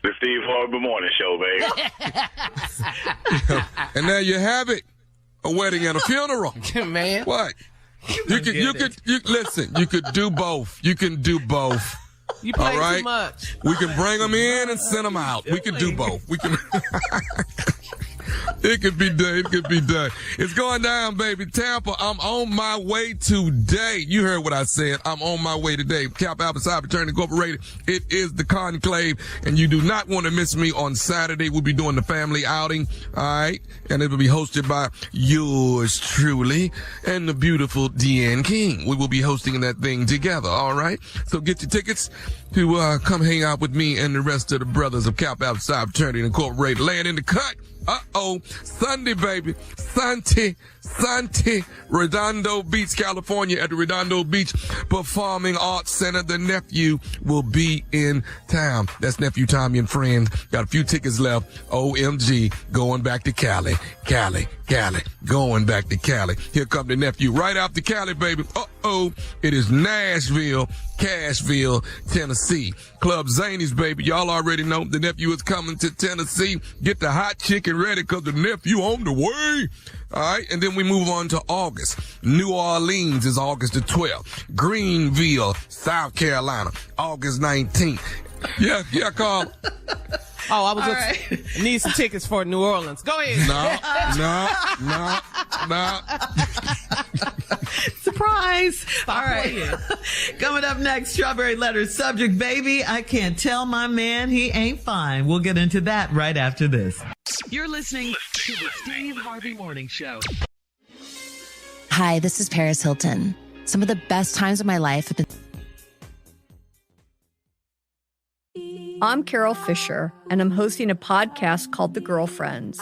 Speaker 13: The Steve Harvey Morning Show, baby.
Speaker 2: And there you have it. A wedding and a funeral.
Speaker 4: Man.
Speaker 2: What? You could do both. You can do both.
Speaker 5: You play
Speaker 2: all right?
Speaker 5: too much.
Speaker 2: We can bring them in and send them out. We can do both. We can. It could be done. It could be done. It's going down, baby. Tampa, I'm on my way today. You heard what I said. I'm on my way today. Cap Alpha Psi Fraternity Incorporated. It is the conclave, and you do not want to miss me on Saturday. We'll be doing the family outing, all right? And it will be hosted by yours truly and the beautiful Deanne King. We will be hosting that thing together, all right? So get your tickets to come hang out with me and the rest of the brothers of Cap Alpha Psi Fraternity Incorporated. Laying in the cut. Sunday, baby. Santi, Redondo Beach, California, at the Redondo Beach Performing Arts Center. The nephew will be in town. That's Nephew Tommy and friends. Got a few tickets left. OMG, going back to Cali, going back to Cali. Here come the nephew right out to Cali, baby. It is Nashville, Cashville, Tennessee. Club Zanies, baby. Y'all already know the nephew is coming to Tennessee. Get the hot chicken ready, because the nephew on the way. All right, and then we move on to August. New Orleans is August the 12th. Greenville, South Carolina, August 19th. Yeah, Carl.
Speaker 5: I was need some tickets for New Orleans. Go ahead.
Speaker 2: No.
Speaker 6: Surprise. All right. Coming up next, Strawberry Letter subject, baby, I can't tell my man he ain't fine. We'll get into that right after this.
Speaker 1: You're listening to the Steve Harvey Morning Show.
Speaker 8: Hi, this is Paris Hilton. Some of the best times of my life have been...
Speaker 9: I'm Carol Fisher, and I'm hosting a podcast called The Girlfriends.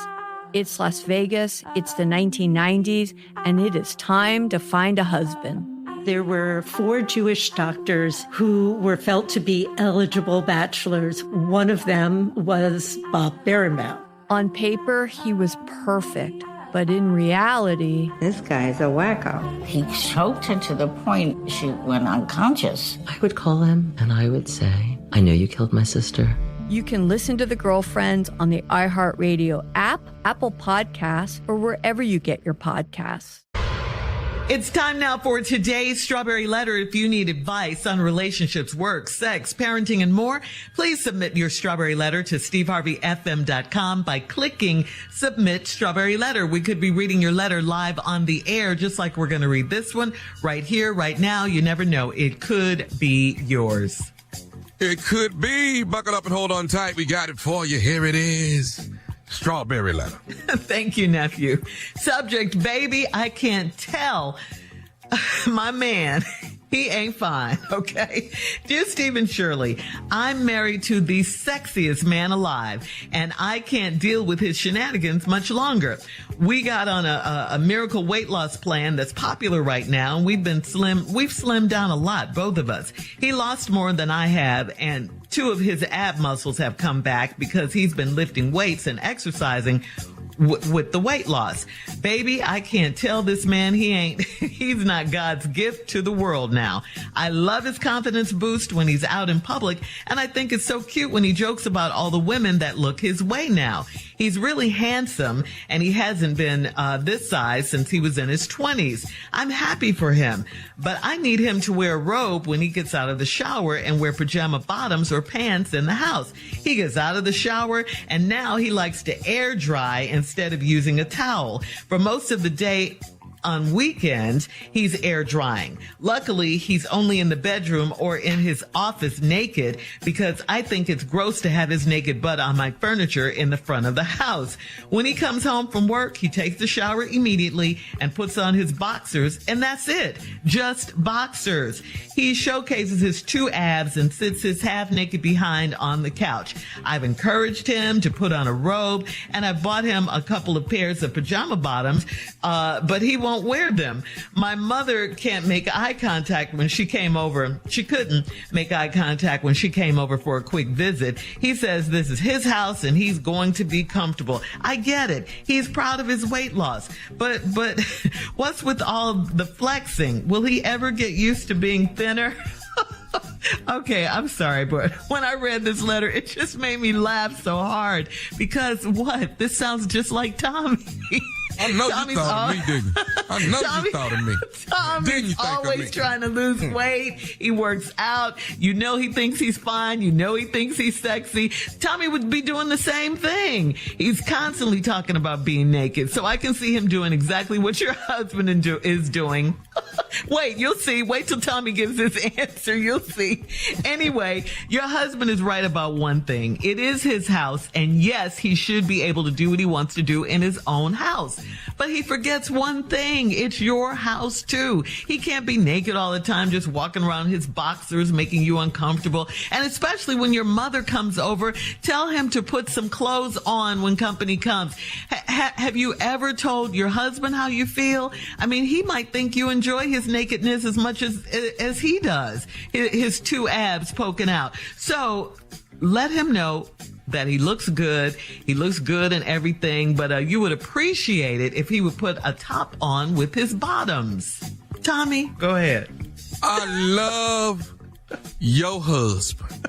Speaker 9: It's Las Vegas, it's the 1990s, and it is time to find a husband.
Speaker 10: There were 4 Jewish doctors who were felt to be eligible bachelors. One of them was Bob Berenbaum.
Speaker 9: On paper, he was perfect, but in reality...
Speaker 11: This guy's a wacko. He choked her to the point she went unconscious.
Speaker 12: I would call him and I would say, I know you killed my sister.
Speaker 9: You can listen to The Girlfriends on the iHeartRadio app, Apple Podcasts, or wherever you get your podcasts.
Speaker 6: It's time now for today's Strawberry Letter. If you need advice on relationships, work, sex, parenting, and more, please submit your Strawberry Letter to steveharveyfm.com by clicking Submit Strawberry Letter. We could be reading your letter live on the air, just like we're going to read this one right here, right now. You never know. It could be yours.
Speaker 2: It could be. Buckle up and hold on tight. We got it for you. Here it is. Strawberry Letter.
Speaker 6: Thank you, nephew. Subject, baby, I can't tell my man. He ain't fine, okay? Dear Steve and Shirley, I'm married to the sexiest man alive, and I can't deal with his shenanigans much longer. We got on a miracle weight loss plan that's popular right now, and we've slimmed down a lot, both of us. He lost more than I have, and 2 of his ab muscles have come back because he's been lifting weights and exercising with the weight loss. Baby, I can't tell this man he's not God's gift to the world now. I love his confidence boost when he's out in public, and I think it's so cute when he jokes about all the women that look his way now. He's really handsome, and he hasn't been this size since he was in his 20s. I'm happy for him, but I need him to wear a robe when he gets out of the shower and wear pajama bottoms or pants in the house. He gets out of the shower, and now he likes to air dry instead of using a towel. For most of the day, on weekends, he's air drying. Luckily, he's only in the bedroom or in his office naked because I think it's gross to have his naked butt on my furniture in the front of the house. When he comes home from work, he takes a shower immediately and puts on his boxers, and that's it. Just boxers. He showcases his 2 abs and sits his half-naked behind on the couch. I've encouraged him to put on a robe, and I bought him a couple of pairs of pajama bottoms, but he won't wear them. My mother can't make eye contact when she came over. She couldn't make eye contact when she came over for a quick visit. He says this is his house and he's going to be comfortable. I get it. He's proud of his weight loss. But what's with all the flexing? Will he ever get used to being thinner? Okay, I'm sorry, but when I read this letter, it just made me laugh so hard because what? This sounds just like Tommy.
Speaker 2: I know you thought of me, didn't you? I know you thought of me.
Speaker 6: Tommy's always trying to lose weight. He works out. You know he thinks he's fine. You know he thinks he's sexy. Tommy would be doing the same thing. He's constantly talking about being naked. So I can see him doing exactly what your husband is doing. Wait, you'll see. Wait till Tommy gives his answer. You'll see. Anyway, your husband is right about one thing. It is his house. And yes, he should be able to do what he wants to do in his own house. But he forgets one thing. It's your house too. He can't be naked all the time, just walking around his boxers, making you uncomfortable. And especially when your mother comes over, tell him to put some clothes on when company comes. Have you ever told your husband how you feel? I mean, he might think you enjoy his nakedness as much as he does. His 2 abs poking out. So let him know that he looks good. He looks good and everything, but you would appreciate it if he would put a top on with his bottoms. Tommy, go ahead.
Speaker 2: I love your husband.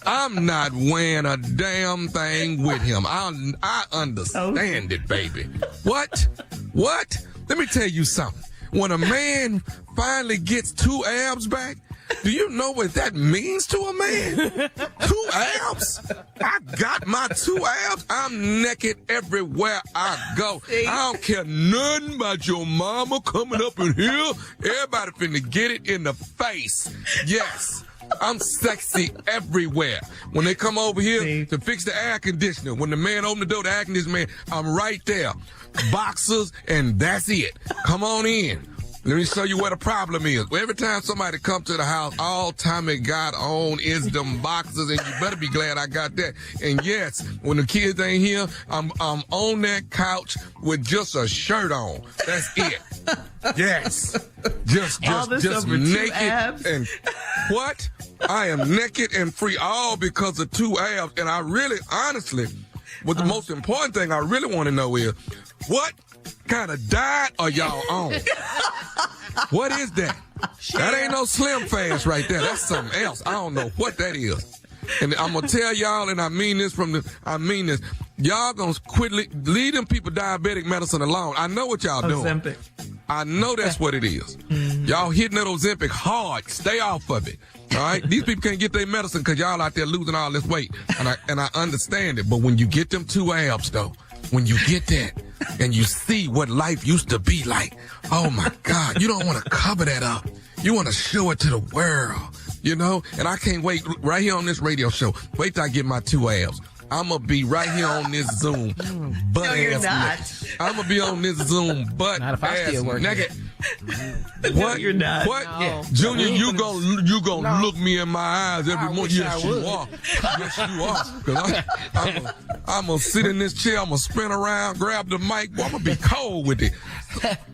Speaker 2: I'm not wearing a damn thing with him. I understand it, baby. What? Let me tell you something. When a man finally gets 2 abs back, do you know what that means to a man? 2 abs? I got my 2 abs. I'm naked everywhere I go. I don't care nothing about your mama coming up in here. Everybody finna get it in the face. Yes. I'm sexy everywhere. When they come over here to fix the air conditioner, when the man open the door, the air conditioner man, I'm right there. Boxers, and that's it. Come on in. Let me show you where the problem is. Every time somebody come to the house, all Tommy got on is them boxes, and you better be glad I got that. And yes, when the kids ain't here, I'm on that couch with just a shirt on. That's it. Yes. Just naked and what? I am naked and free, all because of 2 abs. And I really, honestly, what the most important thing I really want to know is, what kind of diet are y'all on? What is that? That ain't no Slim Fast right there. That's something else. I don't know what that is. And I'm going to tell y'all, and I mean this. Y'all going to quit, leave them people diabetic medicine alone. I know what y'all doing. Ozempic. I know that's what it is. Mm-hmm. Y'all hitting that Ozempic hard. Stay off of it. All right? These people can't get their medicine because y'all out there losing all this weight. And I understand it. But when you get them 2 abs, though, when you get that and you see what life used to be like, oh, my God, you don't want to cover that up. You want to show it to the world, you know? And I can't wait right here on this radio show. Wait till I get my 2 abs. I'm going to be right here on this Zoom.
Speaker 6: No, you're not.
Speaker 2: I'm going to be on this Zoom butt-ass naked. What?
Speaker 6: No, you're not.
Speaker 2: What?
Speaker 6: No.
Speaker 2: Junior, you gonna look me in my eyes every morning. Yes, you are. Yes, you are. Because I'm going to sit in this chair. I'm going to spin around, grab the mic. Boy, I'm going to be cold with it.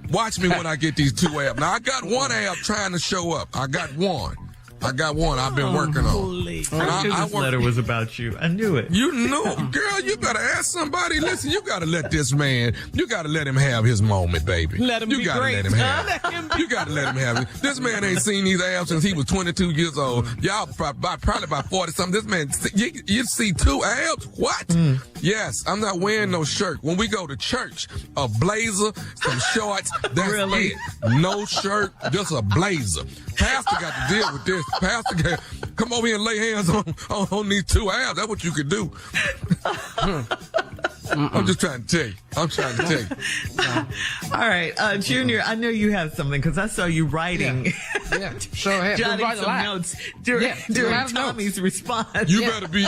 Speaker 2: Watch me when I get these 2 abs. Now, I got 1 ab trying to show up. I got one I've been working on.
Speaker 6: I knew this letter was about you. I knew it.
Speaker 2: You know, girl, you better ask somebody. Listen, you got to let this man, you got to let him have his moment, baby.
Speaker 5: Let him
Speaker 2: you
Speaker 5: be
Speaker 2: gotta
Speaker 5: great.
Speaker 2: Let him have You got to let him have it. This man ain't seen these abs since he was 22 years old. Y'all probably about 40-something. This man, you see 2 abs? What? Yes, I'm not wearing no shirt. When we go to church, a blazer, some shorts, that's it. No shirt, just a blazer. Pastor got to deal with this. Pastor got come over here and lay hands on these 2 abs. That's what you could do. I'm just trying to tell you.
Speaker 6: All right, Junior, I know you have something because I saw you writing.
Speaker 4: Yeah. Sure have.
Speaker 6: Jotting some notes during Tommy's response.
Speaker 2: You better be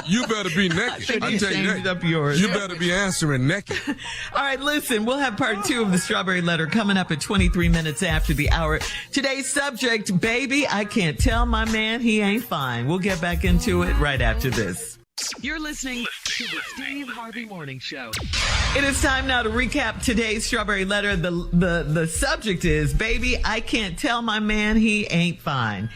Speaker 2: naked. I tell you that.
Speaker 6: Up yours.
Speaker 2: You better be answering naked.
Speaker 6: All right, listen, we'll have part 2 of the Strawberry Letter coming up at 23 minutes after the hour. Today's subject, baby, I can't tell my man he ain't fine. We'll get back into it right after this.
Speaker 1: You're listening to the Steve Harvey Morning Show.
Speaker 6: It is time now to recap today's Strawberry Letter. The subject is, baby, I can't tell my man he ain't fine.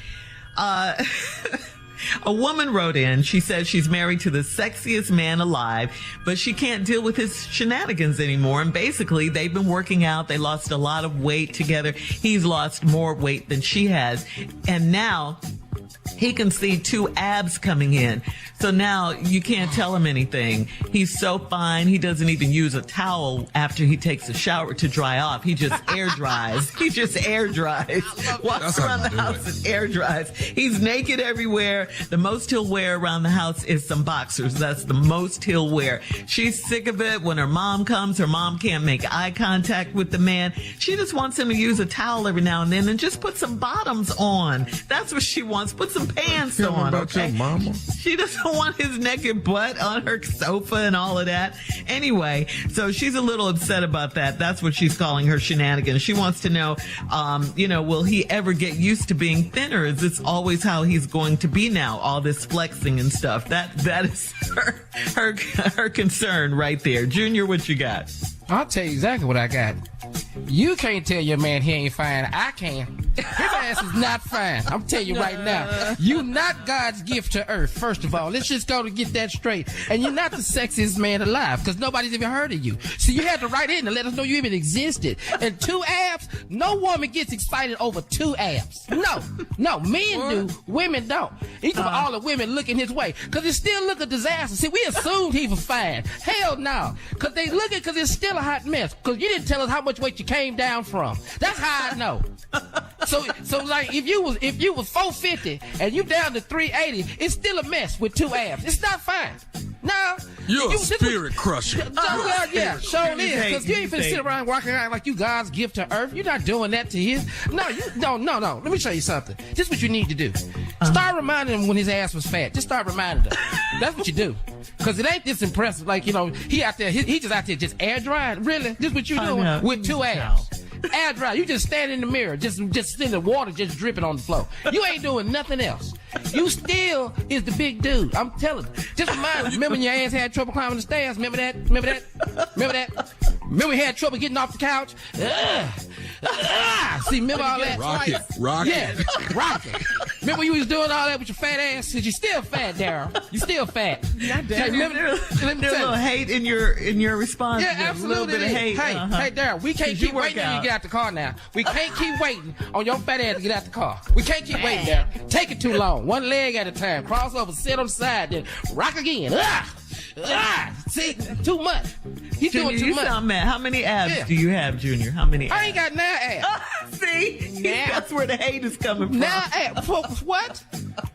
Speaker 6: A woman wrote in. She says she's married to the sexiest man alive, but she can't deal with his shenanigans anymore. And basically, they've been working out. They lost a lot of weight together. He's lost more weight than she has. And now he can see 2 abs coming in. So now you can't tell him anything. He's so fine. He doesn't even use a towel after he takes a shower to dry off. He just air dries. Walks around the house and air dries. He's naked everywhere. The most he'll wear around the house is some boxers. That's the most he'll wear. She's sick of it. When her mom comes, her mom can't make eye contact with the man. She just wants him to use a towel every now and then and just put some bottoms on. That's what she wants. Put some pants on. Okay?
Speaker 2: Your mama.
Speaker 6: She doesn't want his naked butt on her sofa and all of that. Anyway, so she's a little upset about that. That's what she's calling her shenanigans. She wants to know, will he ever get used to being thinner? Is this always how he's going to be now? All this flexing and stuff. That is her concern right there. Junior, what you got?
Speaker 4: I'll tell you exactly what I got. You can't tell your man he ain't fine. I can. His ass is not fine. I'm telling you right now. You not God's gift to earth, first of all. Let's just go to get that straight. And you're not the sexiest man alive because nobody's even heard of you. So you had to write in to let us know you even existed. And 2 abs, no woman gets excited over 2 abs. No. Men do. Women don't. Each of all the women looking his way because it still look a disaster. See, we assumed he was fine. Hell no. Because they looking because it's still a hot mess because you didn't tell us how much weight you came down from. That's how I know. So like if you was 450 and you down to 380, it's still a mess with 2 abs. It's not fine. No.
Speaker 2: You're a spirit crusher.
Speaker 4: Yeah, sure is. Because you ain't finna sit around walking around like you God's gift to earth. You're not doing that to his. No. Let me show you something. This is what you need to do. Start reminding him when his ass was fat. Just start reminding him. That's what you do. Because it ain't this impressive. Like, he out there, he just out there just air drying. Really? This is what you doing with 2 abs. Air dry. You just stand in the mirror, just in the water, just dripping on the floor. You ain't doing nothing else. You still is the big dude. I'm telling you. Just remind me. Remember when your ass had trouble climbing the stairs? Remember that? Remember we had trouble getting off the couch? See, remember all that?
Speaker 2: Rocket.
Speaker 4: Yeah, rocket. Remember you was doing all that with your fat ass? Cause you still fat, Daryl. You still fat.
Speaker 6: Yeah, there's a little hate in your response.
Speaker 4: Yeah, absolutely. A little bit of hate. Hey, Daryl, we can't keep waiting until you get out the car now. We can't keep waiting on your fat ass to get out the car. We can't keep waiting, Daryl. Take it too long. One leg at a time. Cross over, sit on the side, then rock again. See, too much. He's
Speaker 6: Junior,
Speaker 4: doing too much.
Speaker 6: You sound mad. How many abs do you have, Junior? How many abs?
Speaker 4: I ain't got now abs.
Speaker 6: See? That's where the hate is coming from.
Speaker 4: Now abs. What?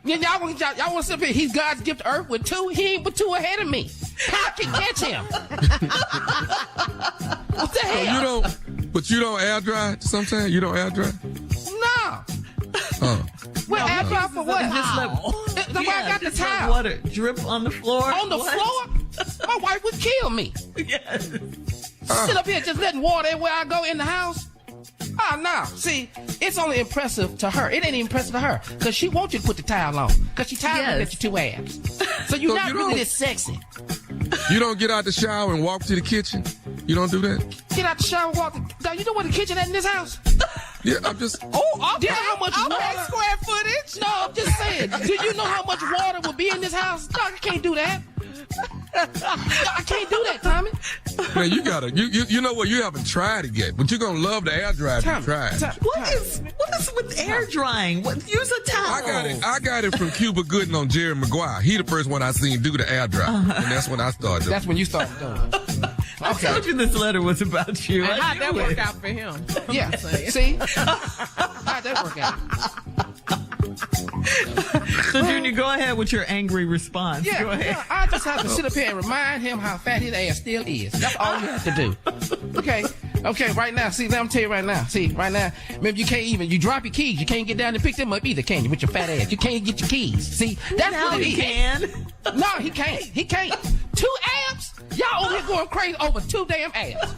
Speaker 4: Y'all want to sit up here? He's God's gift to earth with 2. He ain't but 2 ahead of me. How can catch him? What the hell?
Speaker 2: But you don't air dry sometimes? You don't air dry?
Speaker 4: No. Well, air dry for what? That's why I got the towel.
Speaker 6: Water drip on the floor.
Speaker 4: On the floor? My wife would kill me.
Speaker 6: Yes.
Speaker 4: Sit up here just letting water everywhere I go in the house? Oh, no. See, it's only impressive to her. It ain't even impressive to her because she wants you to put the towel on because she tired of your 2 abs. So you're not really this sexy.
Speaker 2: You don't get out the shower and walk to the kitchen? You don't do that?
Speaker 4: Get out the shower and walk. You know what the kitchen at in this house?
Speaker 2: Yeah, I'm just...
Speaker 4: Do you know how much water?
Speaker 5: Square footage?
Speaker 4: No, I'm just saying. Do you know how much water would be in this house? No, I can't do that. I can't do that, Tommy.
Speaker 2: Man, you gotta. You know what? You haven't tried it yet, but you're gonna love the air dryer if you try it.
Speaker 6: What is with air drying? Use a towel.
Speaker 2: I got it from Cuba Gooding on Jerry Maguire. He the first one I seen do the air dry, and that's when I started doing it.
Speaker 4: That's when you started doing it.
Speaker 6: I told you this letter was about you.
Speaker 5: And how'd that work out for him?
Speaker 4: Yeah. See? How'd that work out?
Speaker 6: So, Junior, go ahead with your angry response.
Speaker 4: Yeah,
Speaker 6: go ahead.
Speaker 4: Yeah, I just have to sit up here and remind him how fat his ass still is. That's all you have to do. Okay, right now. See, let me tell you right now. See, right now, remember, you drop your keys. You can't get down and pick them up either, can you, with your fat ass? You can't get your keys. See, that's what it is.
Speaker 6: Can.
Speaker 4: No, he can't. 2 abs? Y'all over here going crazy over 2 damn abs.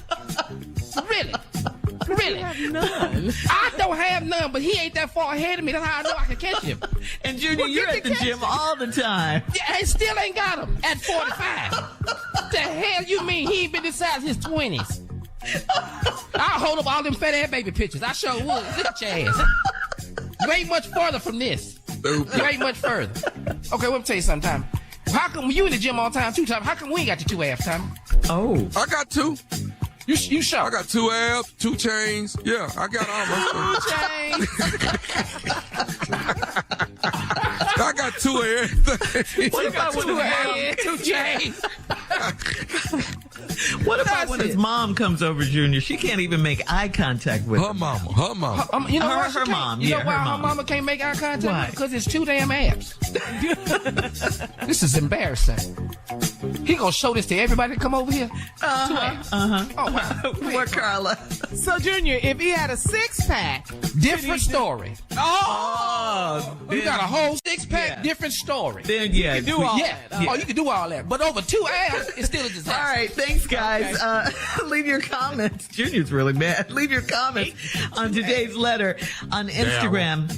Speaker 4: Really?
Speaker 5: I have none.
Speaker 4: I don't have none, but he ain't that far ahead of me. That's how I know I can catch him.
Speaker 6: And Junior, you're at the gym all the time.
Speaker 4: Yeah, and still ain't got him at 45. The hell you mean he ain't been this size his 20s? I'll hold up all them fat ass baby pictures. I sure would. Look at your ass. You ain't much further from this. You ain't much further. Okay, let me tell you something, Tommy. How come you in the gym all the time, too, Tommy? How come we ain't got your 2 abs, Tommy?
Speaker 6: Oh.
Speaker 2: I got 2.
Speaker 4: You sure?
Speaker 2: I got 2 abs, 2 chains. Yeah, I got almost 2 chains. I got 2 of everything.
Speaker 6: What about when
Speaker 4: 2 abs, 2 chains?
Speaker 6: What about when his mom comes over, Junior? She can't even make eye contact with
Speaker 2: her mama.
Speaker 4: You know why
Speaker 6: her mom.
Speaker 4: You know why her mama can't make eye contact with her? Because it's 2 damn abs. This is embarrassing. He gonna show this to everybody that come over here. 2 abs. Oh wow.
Speaker 6: Poor Carla.
Speaker 5: So, Junior, if he had a 6-pack,
Speaker 4: different story.
Speaker 6: Oh,
Speaker 4: you got a whole 6-pack, different story.
Speaker 6: Then yeah,
Speaker 5: you can do all that.
Speaker 4: Oh, you can do all that. But over 2 abs, it's still a disaster.
Speaker 6: All right, thanks, guys. Leave your comments. Junior's really mad. Leave your comments on today's letter on Instagram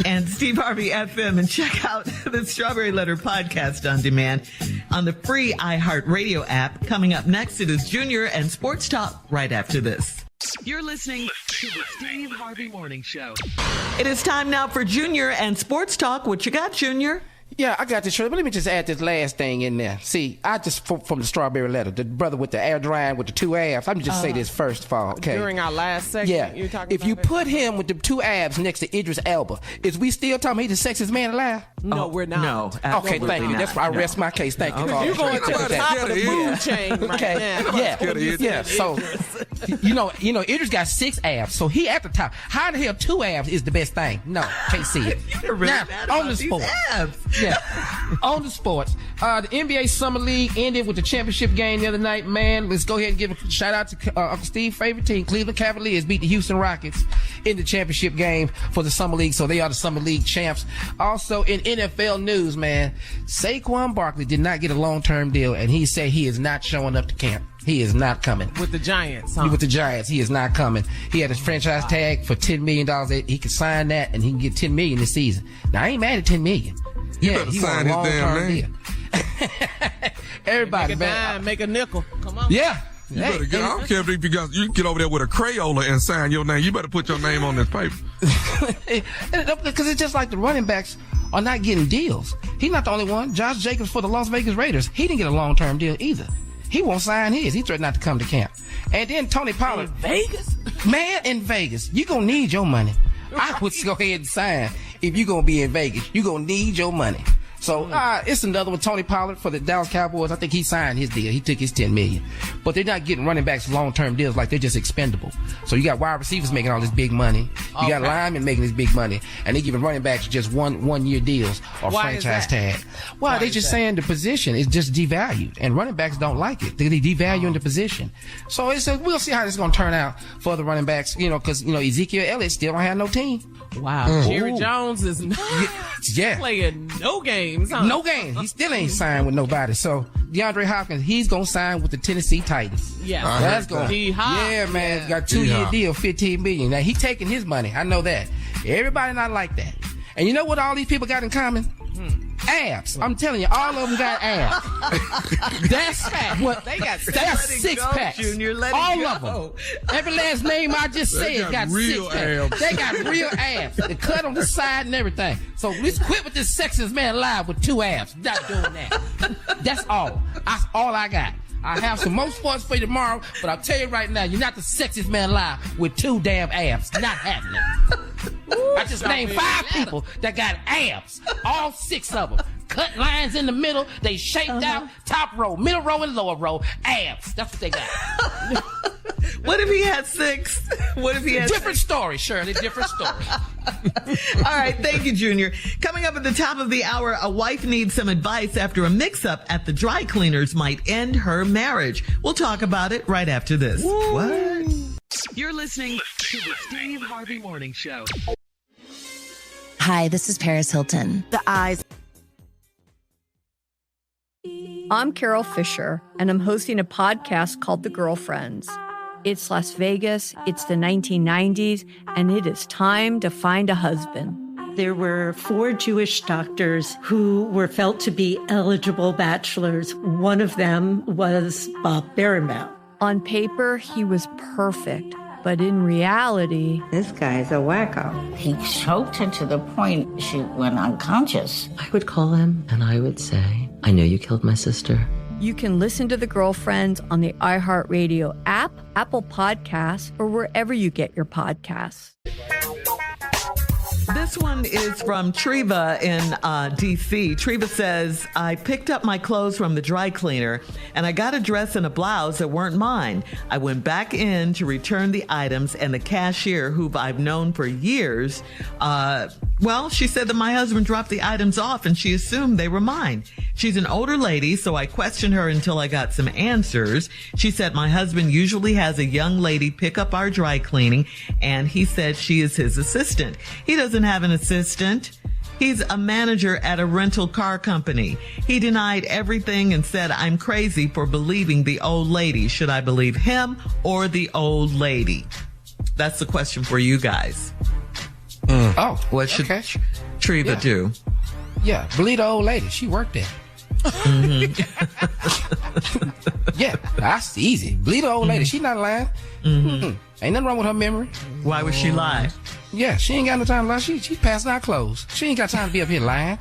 Speaker 6: and Steve Harvey FM, and check out the Strawberry Letter podcast on demand on the free iHeartRadio app. Coming up next, it is Junior and Sports Talk right after this.
Speaker 1: You're listening to the Steve Harvey Morning Show.
Speaker 6: It is time now for Junior and Sports Talk. What you got, Junior?
Speaker 4: Yeah, I got this shirt, but let me just add this last thing in there. See, I just, from the Strawberry Letter, the brother with the air drying with the 2 abs, let me just say this first of all, okay?
Speaker 5: During our last segment, you're talking
Speaker 4: if you put him with the 2 abs next to Idris Elba, is we still talking about he's the sexiest man alive?
Speaker 5: No, we're not.
Speaker 6: No.
Speaker 4: Okay, thank you. That's why I rest my case. Thank you.
Speaker 5: You're going to the top of the food chain right now.
Speaker 4: Yeah. So, you know, Idris got 6 abs, so he at the top. How the hell 2 abs is the best thing? No, can't see it.
Speaker 6: You're really mad about these abs.
Speaker 4: Yeah. On the sports, the NBA Summer League ended with the championship game the other night. Man, let's go ahead and give a shout out to Uncle Steve's favorite team, Cleveland Cavaliers, beat the Houston Rockets in the championship game for the Summer League, so they are the Summer League champs. Also in NFL news, man, Saquon Barkley did not get a long-term deal, and he said he is not showing up to camp. He is not coming.
Speaker 5: With the Giants, huh?
Speaker 4: With the Giants, he is not coming. He had his franchise tag for $10 million. He can sign that, and he can get $10 million this season. Now, I ain't mad at $10 million.
Speaker 2: Yeah, he
Speaker 4: want a long-term deal. Everybody,
Speaker 5: make a
Speaker 4: man.
Speaker 5: dime, make a nickel. Come on.
Speaker 2: Yeah. You better get, I don't care if you can get over there with a Crayola and sign your name. You better put your name on this paper.
Speaker 4: Because it's just like the running backs are not getting deals. He's not the only one. Josh Jacobs for the Las Vegas Raiders, he didn't get a long-term deal either. He won't sign his. He threatened not to come to camp. And then Tony Pollard.
Speaker 5: In Vegas?
Speaker 4: Man, in Vegas. You're going to need your money. I would go ahead and sign. If you're going to be in Vegas, you're going to need your money. So, it's another one. Tony Pollard for the Dallas Cowboys. I think he signed his deal. He took his $10 million. But they're not getting running backs long-term deals. Like, they're just expendable. So you got wide receivers making all this big money. You got linemen making this big money. And they giving running backs just one-year deals or franchise tag. Well, they just saying the position is just devalued. And running backs don't like it. They're devaluing the position. So we'll see how this is going to turn out for the running backs. Because Ezekiel Elliott still don't have no team.
Speaker 5: Wow. Jerry Jones is not playing no games. Huh?
Speaker 4: No games. He still ain't signed with nobody. So DeAndre Hopkins, he's gonna sign with the Tennessee Titans.
Speaker 5: Yeah,
Speaker 4: that's going. Yeah, man, got a 2-year deal, $15 million. Now he taking his money. I know that. Everybody not like that. And you know what all these people got in common? Abs. I'm telling you, all of them got abs. That's what
Speaker 5: they got.
Speaker 4: That's 6 packs.
Speaker 6: Junior,
Speaker 4: all of them. Every last name I just said got 6 packs. They got real abs. They cut on the side and everything. So let's quit with this sexiest man alive with 2 abs. Not doing that. That's all. That's all I got. I have some more sports for you tomorrow, but I'll tell you right now, you're not the sexiest man alive with 2 damn abs. Not happening. I just named 5 people that got abs. All 6 of them. Cut lines in the middle. They shaped out. Top row, middle row, and lower row. Abs. That's what they got.
Speaker 6: What if he had 6? What if he had
Speaker 4: different story, Shirley? Different story.
Speaker 6: All right, thank you, Junior. Coming up at the top of the hour, a wife needs some advice after a mix-up at the dry cleaners might end her marriage. We'll talk about it right after this.
Speaker 1: Woo.
Speaker 6: What?
Speaker 1: You're listening to the Steve Harvey Morning Show.
Speaker 8: Hi, this is Paris Hilton.
Speaker 5: The eyes.
Speaker 9: I'm Carol Fisher, and I'm hosting a podcast called The Girlfriends. It's Las Vegas, it's the 1990s, and it is time to find a husband.
Speaker 10: There were 4 Jewish doctors who were felt to be eligible bachelors. One of them was Bob Berenbaum.
Speaker 9: On paper, he was perfect, but in reality...
Speaker 11: This guy's a wacko. He choked her to the point she went unconscious.
Speaker 12: I would call him and I would say, I know you killed my sister.
Speaker 9: You can listen to The Girlfriends on the iHeartRadio app, Apple Podcasts, or wherever you get your podcasts.
Speaker 6: This one is from Treva in D.C. Treva says, I picked up my clothes from the dry cleaner and I got a dress and a blouse that weren't mine. I went back in to return the items and the cashier, who I've known for years, she said that my husband dropped the items off and she assumed they were mine. She's an older lady, so I questioned her until I got some answers. She said my husband usually has a young lady pick up our dry cleaning, and he said she is his assistant. He doesn't have an assistant. He's a manager at a rental car company. He denied everything and said I'm crazy for believing the old lady. Should I believe him or the old lady? That's the question for you guys.
Speaker 4: Oh,
Speaker 6: what should Treva do?
Speaker 4: Yeah, believe the old lady. She worked there. Yeah, that's easy. Believe the old lady. She not lying. Ain't nothing wrong with her memory.
Speaker 6: Why would she lie?
Speaker 4: Yeah, she ain't got no time to lie. She passing out clothes. She ain't got time to be up here lying.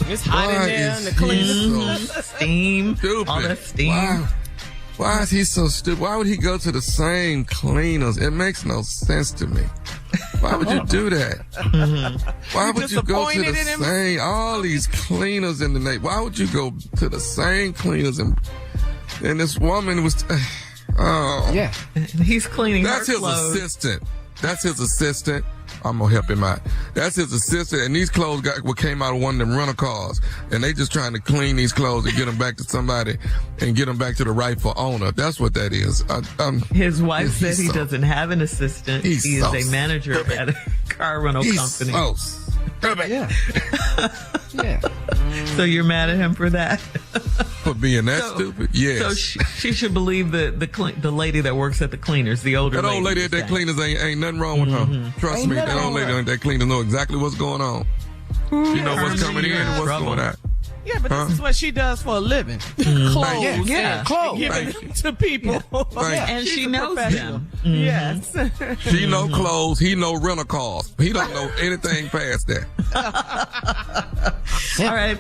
Speaker 5: It's hot in there in the cleaner.
Speaker 6: Steam.
Speaker 2: Stupid.
Speaker 6: All that steam.
Speaker 2: Why is he so stupid? Why would he go to the same cleaners? It makes no sense to me. Why would you do that? Why would you go to the same, all these cleaners in the night? Why would you go to the same cleaners? And this woman was,
Speaker 4: yeah.
Speaker 6: He's cleaning
Speaker 2: That's
Speaker 6: her
Speaker 2: his
Speaker 6: clothes.
Speaker 2: assistant. That's his assistant. I'm gonna help him out. That's his assistant, and these clothes came out of one of them rental cars, and they just trying to clean these clothes and get them back to somebody and get them back to the rightful owner. That's what that is.
Speaker 6: His wife said he doesn't have an assistant. He is a manager at a car rental company.
Speaker 2: Yeah.
Speaker 4: Yeah.
Speaker 6: So you're mad at him for that?
Speaker 2: For being that stupid? Yes.
Speaker 6: So she should believe the lady that works at the cleaners, the older lady.
Speaker 2: That old lady at that cleaners ain't nothing wrong with her. Trust me, that old lady at that cleaners know exactly what's going on. She know what's coming in and what's going out.
Speaker 5: Yeah, but this is what she does for a living. Clothes.
Speaker 6: Yeah,
Speaker 5: clothes. Giving them to people.
Speaker 6: Yeah. And she knows them.
Speaker 5: Yes.
Speaker 2: She know clothes. He know rental cars. He don't know anything past that.
Speaker 6: All right,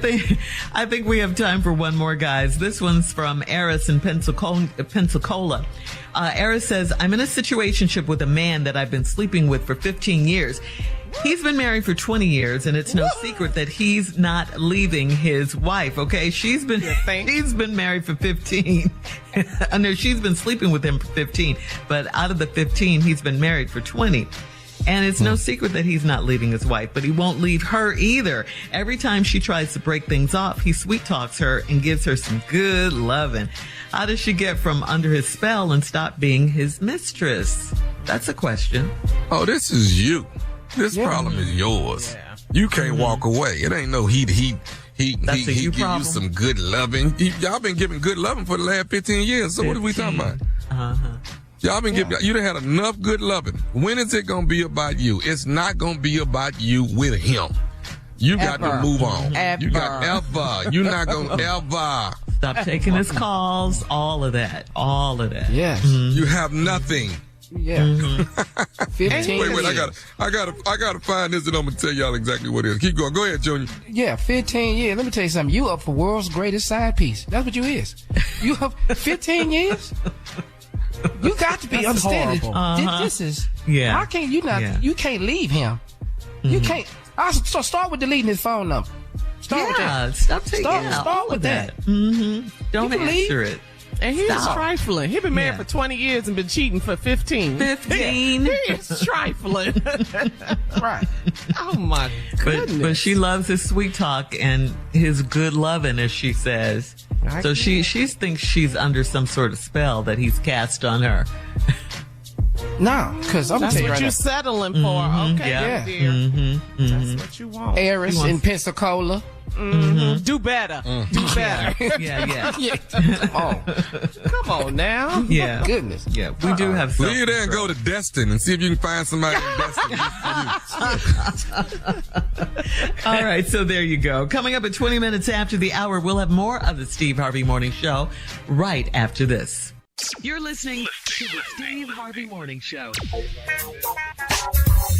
Speaker 6: I think we have time for one more, guys. This one's from Eris in Pensacola. Eris says, I'm in a situationship with a man that I've been sleeping with for 15 years. He's been married for 20 years, and it's no secret that he's not leaving his wife, okay? He's been married for 15. I know she's been sleeping with him for 15, but out of the 15, he's been married for 20. And it's no secret that he's not leaving his wife, but he won't leave her either. Every time she tries to break things off, he sweet talks her and gives her some good loving. How does she get from under his spell and stop being his mistress? That's a question.
Speaker 2: Oh, this is you. This problem is yours. Yeah. You can't walk away. It ain't no he give you some good loving. Y'all been giving good loving for the last 15 years. So 15. What are we talking about? Y'all been giving, you done had enough good loving. When is it going to be about you? It's not going to be about you with him. You got to move on. You got ever. You're not going to ever.
Speaker 6: Stop taking his calls. All of that.
Speaker 4: Yes.
Speaker 2: You have nothing.
Speaker 4: Yeah.
Speaker 2: 15 Wait, I gotta find this and I'm gonna tell y'all exactly what it is. Keep going. Go ahead, Junior.
Speaker 4: Yeah, 15 years. Let me tell you something. You up for world's greatest side piece. That's what you is. You have 15 years? You got to be understanding. This is how can you not you can't leave him. You can't so start with deleting his phone number. Start with that.
Speaker 6: Stop with that. Don't answer it.
Speaker 5: And he's trifling. He's been married for 20 years and been cheating for 15.
Speaker 6: 15.
Speaker 5: He is trifling. Right. Oh, my goodness.
Speaker 6: But she loves his sweet talk and his good loving, as she says. So she thinks she's under some sort of spell that he's cast on her.
Speaker 4: No, because
Speaker 5: that's what you're settling for. Okay,
Speaker 4: yeah.
Speaker 5: Dear. That's what you want.
Speaker 4: Eris in Pensacola.
Speaker 5: Do better. Do better.
Speaker 6: Yeah.
Speaker 5: Come on now.
Speaker 6: Yeah.
Speaker 4: Goodness.
Speaker 6: Yeah, we do have some.
Speaker 2: Leave there and go to Destin and see if you can find somebody in Destin.
Speaker 6: All right, so there you go. Coming up at 20 minutes after the hour, we'll have more of the Steve Harvey Morning Show right after this.
Speaker 1: You're listening to the Steve Harvey Morning Show.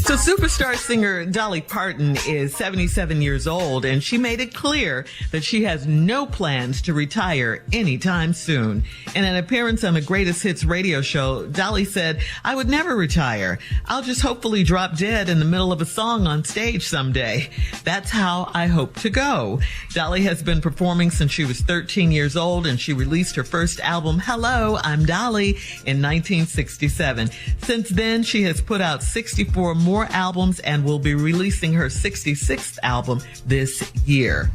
Speaker 6: So superstar singer Dolly Parton is 77 years old, and she made it clear that she has no plans to retire anytime soon. In an appearance on the Greatest Hits radio show, Dolly said, "I would never retire. I'll just hopefully drop dead in the middle of a song on stage someday. That's how I hope to go." Dolly has been performing since she was 13 years old, and she released her first album, Hello, I'm Dolly, in 1967. Since then, she has put out 64 more albums and will be releasing her 66th album this year.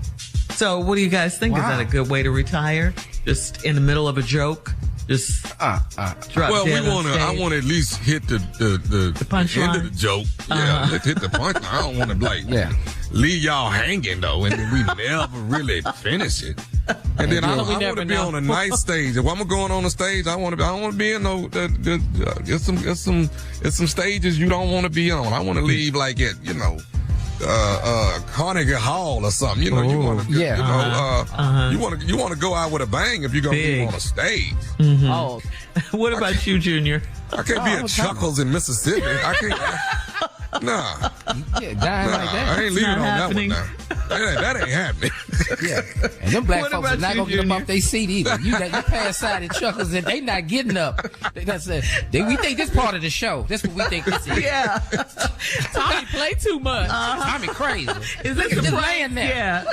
Speaker 6: So what do you guys think? Wow. Is that a good way to retire? Just in the middle of a joke? Just drop
Speaker 2: well,
Speaker 6: dead
Speaker 2: I want to at least hit the
Speaker 6: punchline
Speaker 2: end of the joke. Yeah, let's hit the punchline. I don't want to leave y'all hanging though, and we never really finish it. And then I want to be on a nice stage. If I'm going on a stage, I don't want to be in no. It's some stages you don't want to be on. I want to leave like at Carnegie Hall or something. You want to you want to go out with a bang if you're gonna be on a stage.
Speaker 6: Mm-hmm. Oh, what about you, Junior?
Speaker 2: I can't be at Chuckles in Mississippi. I can't. Nah.
Speaker 4: Yeah, dying like that.
Speaker 2: I ain't leaving on happening. That one now. That ain't happening.
Speaker 4: Yeah. And them black folks are not going to get up off their seat either. You pass side at Chuckles and they not getting up. We think this part of the show. That's what we think this is.
Speaker 6: Yeah.
Speaker 5: Tommy play too much.
Speaker 4: Tommy crazy.
Speaker 6: Is this the plan there? Yeah.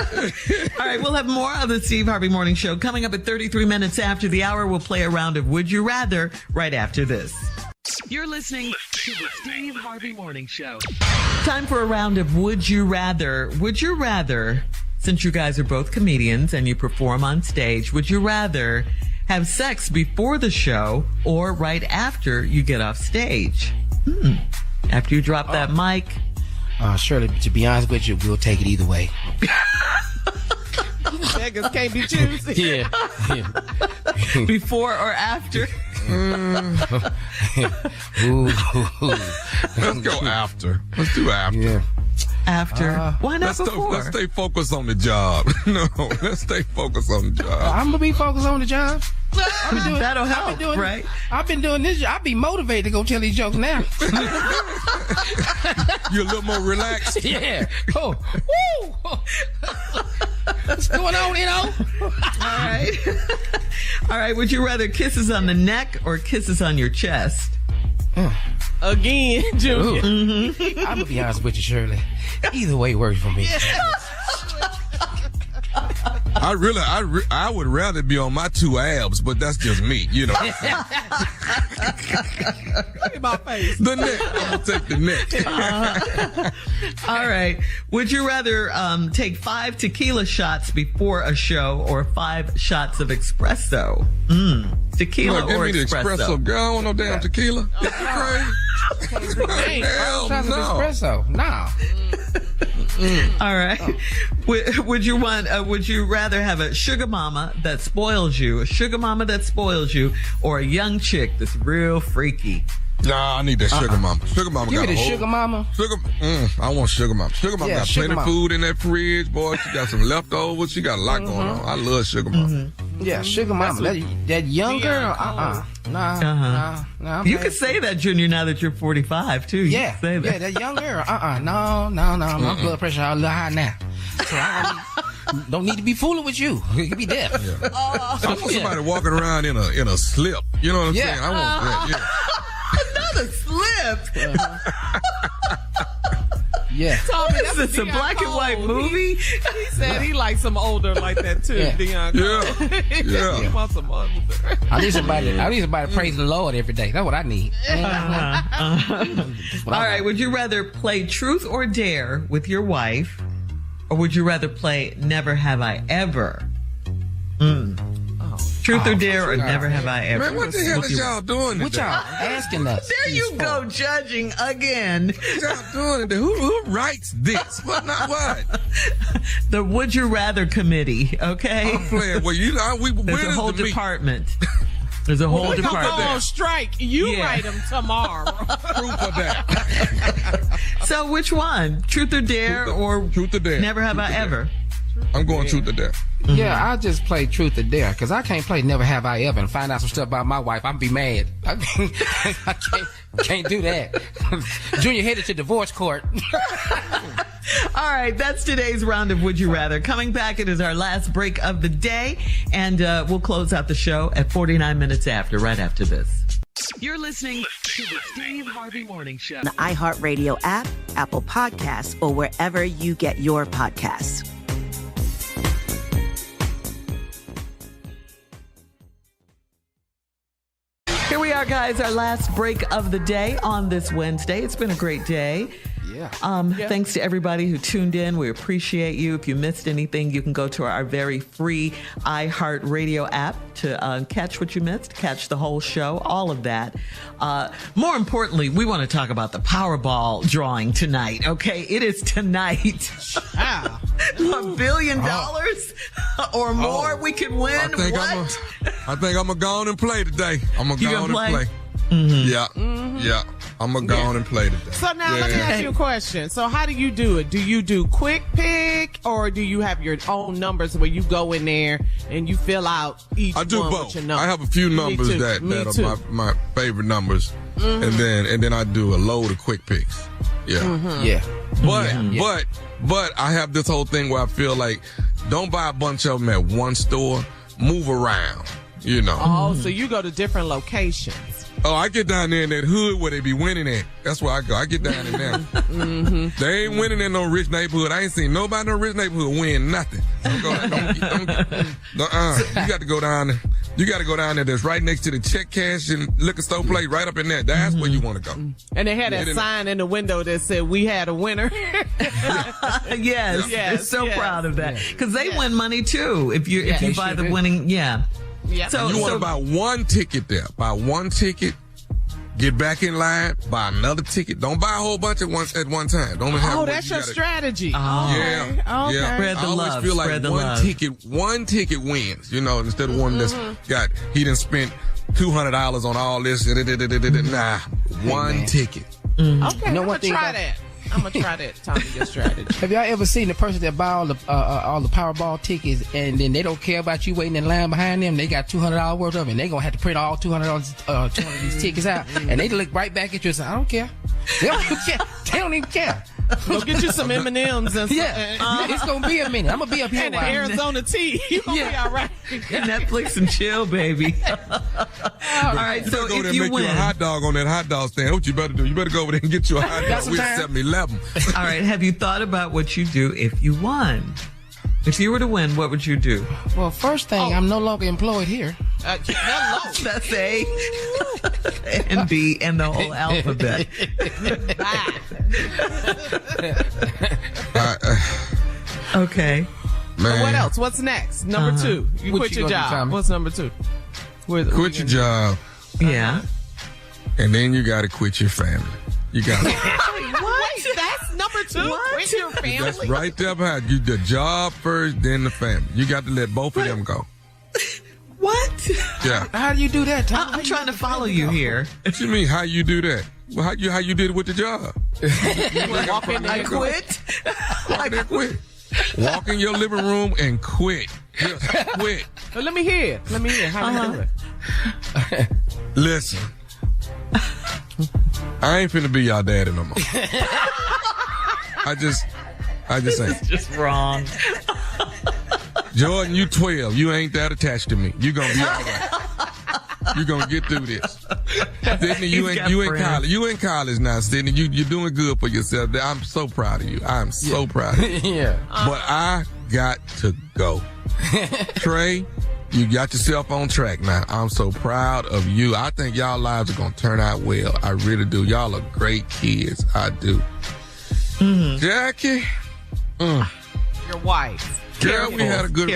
Speaker 6: All right, we'll have more of the Steve Harvey Morning Show. Coming up at 33 minutes after the hour, we'll play a round of Would You Rather right after this.
Speaker 1: You're listening to the Steve Harvey Morning Show.
Speaker 6: Time for a round of Would You Rather. Would you rather, since you guys are both comedians and you perform on stage, would you rather have sex before the show or right after you get off stage? After you drop that mic?
Speaker 4: Shirley, to be honest with you, we'll take it either way.
Speaker 5: Beggars can't be choosy.
Speaker 4: Yeah.
Speaker 6: Before or after?
Speaker 2: Let's go after. Let's do after.
Speaker 4: Yeah.
Speaker 6: After. Why not before?
Speaker 2: Let's stay focused on the job. No, let's stay focused on the job.
Speaker 4: I'm gonna be focused on the job.
Speaker 6: That'll help, right?
Speaker 4: I've been doing this. I'll be motivated to go tell these jokes now.
Speaker 2: You're a little more relaxed.
Speaker 4: Yeah. Oh, woo! What's going on, All
Speaker 6: right. All right. Would you rather kisses on the neck or kisses on your chest?
Speaker 5: Again, Junior.
Speaker 4: Mm-hmm. I'm gonna be honest with you, Shirley. Either way works for me.
Speaker 2: I would rather be on my two abs, but that's just me,
Speaker 5: Look at my face.
Speaker 2: The neck. I'm gonna take the neck.
Speaker 6: All right. Would you rather take 5 tequila shots before a show or 5 shots of espresso? Tequila or espresso?
Speaker 2: Girl, I don't want no damn tequila.
Speaker 4: Hell no. Espresso. Nah.
Speaker 6: All right. Would you rather have a sugar mama that spoils you, or a young chick that's real freaky?
Speaker 2: Nah, I need that sugar mama. Sugar mama
Speaker 4: Give
Speaker 2: got
Speaker 4: me
Speaker 2: a
Speaker 4: the
Speaker 2: whole...
Speaker 4: sugar mama.
Speaker 2: I want sugar mama. Sugar mama got plenty of food in that fridge, boy. She got some leftovers. She got a lot going on. I love sugar mama.
Speaker 4: Yeah, sugar mama. That young girl. Nah.
Speaker 6: You can say that, Junior, now that you're 45 too. You can say that.
Speaker 4: Yeah, that young girl. No. My blood pressure a little high now. So I don't need to be fooling with you. You can be deaf.
Speaker 2: Yeah. I want somebody walking around in a slip. You know what I'm saying? I want that. Yeah.
Speaker 6: Another slip.
Speaker 4: Yeah.
Speaker 5: Tommy,
Speaker 6: Is this a black and white movie?
Speaker 5: He said he likes some older like that too.
Speaker 4: Yeah.
Speaker 5: Dion.
Speaker 2: Yeah.
Speaker 5: He wants some older.
Speaker 4: I need somebody praising the Lord every day. That's what I need.
Speaker 6: All right. Would you rather play Truth or Dare with your wife, or would you rather play Never Have I Ever? Truth or Dare or Never Have I Ever?
Speaker 2: Man, what the hell is y'all doing today?
Speaker 4: What y'all asking us?
Speaker 6: There you go, judging again.
Speaker 2: What y'all doing today? Who writes this? What, not what?
Speaker 6: The Would You Rather Committee, okay?
Speaker 2: I'm playing. Well,
Speaker 6: There's a whole department. There's a whole department.
Speaker 5: Go on strike. You write them tomorrow.
Speaker 2: Proof of that.
Speaker 6: So which one? Truth or Dare or
Speaker 2: Truth or Dare?
Speaker 6: Never Have I Ever?
Speaker 2: I'm going Truth or Dare.
Speaker 4: Yeah, I'll just play Truth or Dare because I can't play Never Have I Ever and find out some stuff about my wife. I'll be mad. I can't do that. Junior headed to divorce court.
Speaker 6: All right, that's today's round of Would You Rather. Coming back, it is our last break of the day, and we'll close out the show at 49 minutes after, right after this.
Speaker 1: You're listening to the Steve Harvey Morning Show.
Speaker 14: The iHeartRadio app, Apple Podcasts, or wherever you get your podcasts.
Speaker 6: Here we are, guys, our last break of the day on this Wednesday. It's been a great day.
Speaker 4: Yeah.
Speaker 6: Thanks to everybody who tuned in. We appreciate you. If you missed anything, you can go to our very free iHeartRadio app to catch what you missed, catch the whole show, all of that. More importantly, we want to talk about the Powerball drawing tonight, okay? It is tonight. $1 billion or more we can win.
Speaker 2: I think I'm going to go on and play today. I'm going to go on and play.
Speaker 6: Mm-hmm.
Speaker 2: Yeah. Mm-hmm. Yeah. I'm going to go on and play today.
Speaker 5: So now let me ask you a question. So how do you do it? Do you do quick pick or do you have your own numbers where you go in there and you fill out each one?
Speaker 2: I do both.
Speaker 5: With your number?
Speaker 2: I have a few numbers that are my favorite numbers. Mm-hmm. And then I do a load of quick picks. Yeah.
Speaker 4: Mm-hmm. Yeah.
Speaker 2: But I have this whole thing where I feel like don't buy a bunch of them at one store. Move around, you know.
Speaker 5: Oh, so you go to different locations.
Speaker 2: Oh, I get down there in that hood where they be winning at. That's where I go. I get down in there. Mm-hmm. They ain't winning in no rich neighborhood. I ain't seen nobody in no rich neighborhood win nothing. You got to go down there. You got to go down there. That's right next to the check cash and liquor store place, right up in there. That's where you want to go.
Speaker 5: And they had that sign in the window that said, "We had a winner."
Speaker 6: Yes. So proud of that because they win money too. If you buy the winning, Yeah.
Speaker 2: So you want to buy one ticket there. Buy one ticket. Get back in line. Buy another ticket. Don't buy a whole bunch at one time. Don't have
Speaker 5: that's your strategy.
Speaker 2: Yeah.
Speaker 6: Spread the love.
Speaker 2: I always feel like one ticket wins. You know, instead of one that's he done spent $200 on all this. Nah, one ticket.
Speaker 5: Okay, I'm gonna try that. I'm gonna try that, Tommy, your strategy.
Speaker 4: Have y'all ever seen the person that buy all the Powerball tickets and then they don't care about you waiting in line behind them? They got $200 worth of it, and they gonna have to print all $200 of these tickets out, and they look right back at you and say, "I don't care." They don't even care. They don't even care.
Speaker 5: Go get you some M&Ms and
Speaker 4: it's gonna be a minute. I'm gonna be up here
Speaker 5: and Arizona tea. You gonna be all right.
Speaker 6: Netflix and chill, baby. All right, so
Speaker 2: go
Speaker 6: if
Speaker 2: there
Speaker 6: you
Speaker 2: and
Speaker 6: win,
Speaker 2: make you a hot dog on that hot dog stand. What you better do? You better go over there and get you a hot dog with 7-Eleven.
Speaker 6: All right, have you thought about what you do if you won? If you were to win, what would you do?
Speaker 4: Well, first thing, I'm no longer employed here.
Speaker 5: Hello.
Speaker 6: That's A and B and the whole alphabet. Okay.
Speaker 2: Man.
Speaker 5: What else? What's next? Number 2. You quit your job. What's number 2?
Speaker 2: Quit your job.
Speaker 6: Yeah.
Speaker 2: And then you got to quit your family. You got to.
Speaker 5: What? That's number 2? What? Quit your family?
Speaker 2: That's right there behind you. The job first, then the family. You got to let both of them go.
Speaker 6: What?
Speaker 2: Yeah.
Speaker 4: How do you do that, Tom?
Speaker 6: I'm trying to follow you here.
Speaker 2: What you mean, how you do that? Well, how you did it with the job?
Speaker 5: Walk in there and
Speaker 6: quit.
Speaker 2: Quit. Walk in your living room and quit. Just quit.
Speaker 5: Let me hear. How you do it?
Speaker 2: Listen. I ain't finna be y'all daddy no more. I just ain't.
Speaker 6: It's just wrong.
Speaker 2: Jordan, you 12. You ain't that attached to me. You gonna be all right. You gonna get through this. Sydney, you in college. You in college now, Sydney. You're doing good for yourself. I'm so proud of you. I'm so proud of you.
Speaker 4: Yeah.
Speaker 2: But I got to go. Trey, you got yourself on track now. I'm so proud of you. I think y'all lives are going to turn out well. I really do. Y'all are great kids. I do.
Speaker 6: Mm-hmm.
Speaker 2: Jackie.
Speaker 5: Your wife.
Speaker 2: Girl, we had a good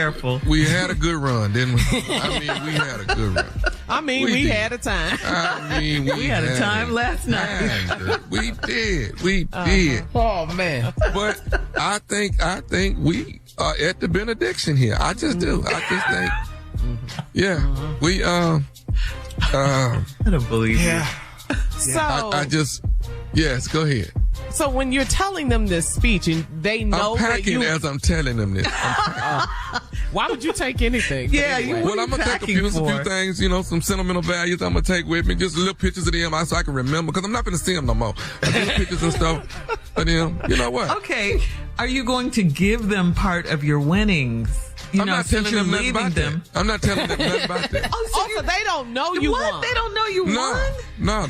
Speaker 2: run, didn't we? I mean, we had a good run.
Speaker 5: We had a time.
Speaker 6: We had a time last night.
Speaker 2: We did.
Speaker 4: Oh man.
Speaker 2: But I think we are at the benediction here. I just do. I just think. Yeah. We
Speaker 6: I don't believe you.
Speaker 5: So
Speaker 2: I just yes, go ahead.
Speaker 5: So when you're telling them this speech and they know
Speaker 2: I'm packing as I'm telling them this.
Speaker 5: Why would you take anything?
Speaker 6: Yeah,
Speaker 2: well, I'm gonna take a few things, some sentimental values I'm gonna take with me, just little pictures of them so I can remember, because I'm not gonna see them no more. Just pictures and stuff of them. You know what?
Speaker 6: Okay, are you going to give them part of your winnings?
Speaker 2: I'm not telling them nothing about that. I'm not telling them nothing about that.
Speaker 5: So they don't know you won.
Speaker 6: They don't know you won?
Speaker 2: No.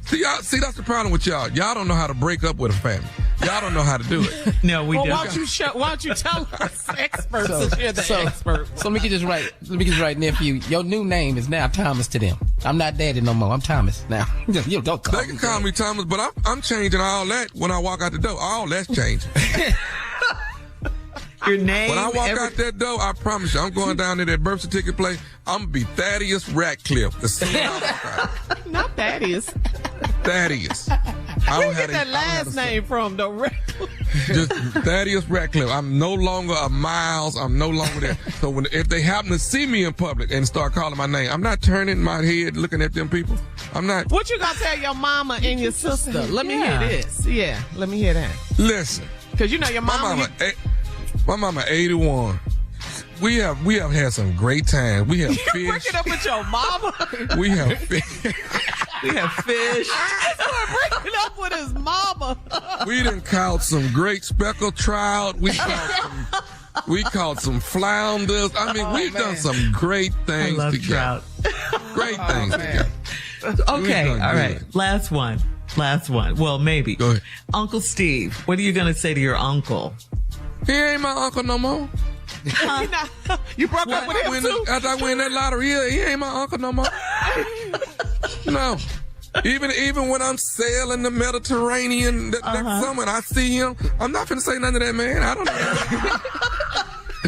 Speaker 2: See, that's the problem with y'all. Y'all don't know how to break up with a family. Y'all don't know how to do it.
Speaker 6: No, we don't.
Speaker 5: Why don't you tell us experts that you're the expert?
Speaker 4: So let me get this right, nephew. Your new name is now Thomas to them. I'm not Daddy no more. I'm Thomas now. You don't call
Speaker 2: they can call me Thomas, but I'm changing all that when I walk out the door. All that's changing.
Speaker 6: Your name.
Speaker 2: When I walk out that door, I promise you, I'm going down to that birth certificate place. I'm gonna be Thaddeus Ratcliffe.
Speaker 5: Not Thaddeus.
Speaker 2: Thaddeus.
Speaker 5: Where you get that last name from, though?
Speaker 2: Just Thaddeus Ratcliffe. I'm no longer a Miles. I'm no longer there. So if they happen to see me in public and start calling my name, I'm not turning my head looking at them people. I'm not.
Speaker 5: What you gonna tell your mama and your sister? Let me hear this. Yeah, let me hear that.
Speaker 2: Listen.
Speaker 5: Because your mama.
Speaker 2: My mama 81. We have had some great times. We have
Speaker 5: you
Speaker 2: fish.
Speaker 5: breaking up with your mama?
Speaker 2: We have fish.
Speaker 6: We have fish.
Speaker 5: He's breaking up with his mama.
Speaker 2: We done caught some great speckled trout. We caught some flounders. I mean, we've done some great things
Speaker 6: I love
Speaker 2: together.
Speaker 6: Trout.
Speaker 2: Great things together.
Speaker 6: Okay, all right. Last one. Well, maybe.
Speaker 2: Go ahead.
Speaker 6: Uncle Steve, what are you going to say to your uncle?
Speaker 2: He ain't my uncle no more.
Speaker 5: You broke up with him too?
Speaker 2: After I win that lottery, he ain't my uncle no more. No. Even when I'm sailing the Mediterranean next summer and I see him, I'm not finna say nothing to that man. I don't know.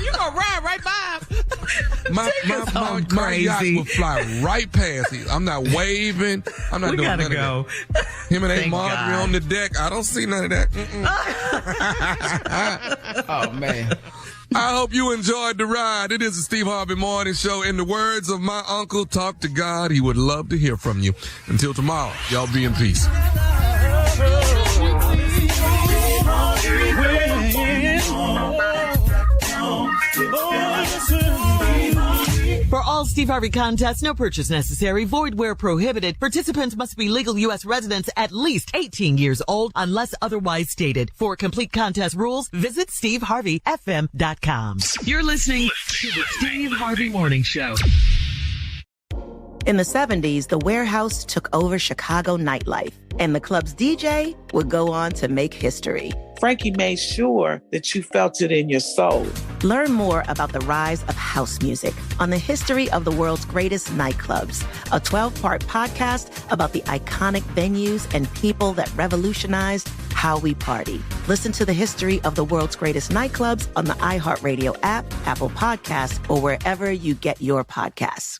Speaker 5: You gonna ride right by him.
Speaker 2: My yacht will fly right past him. I'm not waving. I'm not doing none of that. Him and Aunt Marjorie on the deck. I don't see none of that.
Speaker 4: Oh, man.
Speaker 2: I hope you enjoyed the ride. It is the Steve Harvey Morning Show. In the words of my uncle, talk to God. He would love to hear from you. Until tomorrow, y'all be in peace.
Speaker 6: For all Steve Harvey contests, no purchase necessary, void where prohibited. Participants must be legal U.S. residents at least 18 years old unless otherwise stated. For complete contest rules, visit SteveHarveyFM.com.
Speaker 1: You're listening to the Steve Harvey Morning Show.
Speaker 14: In the 70s, the Warehouse took over Chicago nightlife, and the club's DJ would go on to make history.
Speaker 15: Frankie made sure that you felt it in your soul.
Speaker 14: Learn more about the rise of house music on the history of the world's greatest nightclubs, a 12-part podcast about the iconic venues and people that revolutionized how we party. Listen to the history of the world's greatest nightclubs on the iHeartRadio app, Apple Podcasts, or wherever you get your podcasts.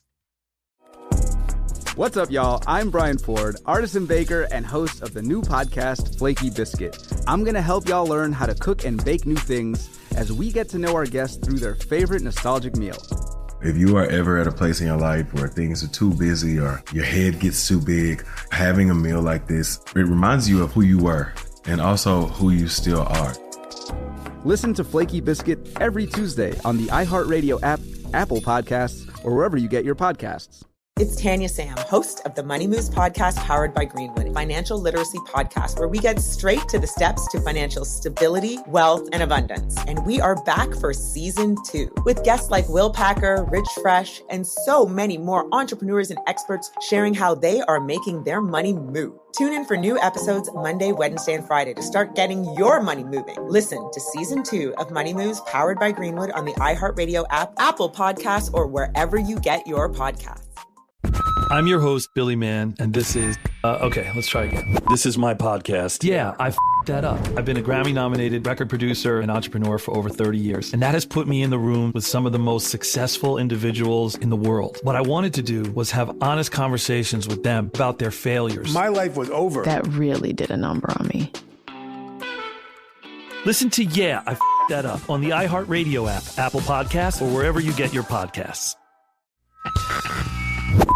Speaker 16: What's up, y'all? I'm Brian Ford, artisan baker and host of the new podcast, Flaky Biscuit. I'm going to help y'all learn how to cook and bake new things as we get to know our guests through their favorite nostalgic meal.
Speaker 17: If you are ever at a place in your life where things are too busy or your head gets too big, having a meal like this, it reminds you of who you were and also who you still are.
Speaker 16: Listen to Flaky Biscuit every Tuesday on the iHeartRadio app, Apple Podcasts, or wherever you get your podcasts.
Speaker 18: It's Tanya Sam, host of the Money Moves podcast powered by Greenwood, financial literacy podcast, where we get straight to the steps to financial stability, wealth, and abundance. And we are back for season 2 with guests like Will Packer, Rich Fresh, and so many more entrepreneurs and experts sharing how they are making their money move. Tune in for new episodes Monday, Wednesday, and Friday to start getting your money moving. Listen to season 2 of Money Moves powered by Greenwood on the iHeartRadio app, Apple Podcasts, or wherever you get your podcasts.
Speaker 19: I'm your host, Billy Mann, and this is... okay, let's try again.
Speaker 20: This is my podcast.
Speaker 19: Yeah, I f***ed that up. I've been a Grammy-nominated record producer and entrepreneur for over 30 years, and that has put me in the room with some of the most successful individuals in the world. What I wanted to do was have honest conversations with them about their failures.
Speaker 20: My life was over.
Speaker 21: That really did a number on me.
Speaker 19: Listen to Yeah, I f***ed that up on the iHeartRadio app, Apple Podcasts, or wherever you get your podcasts.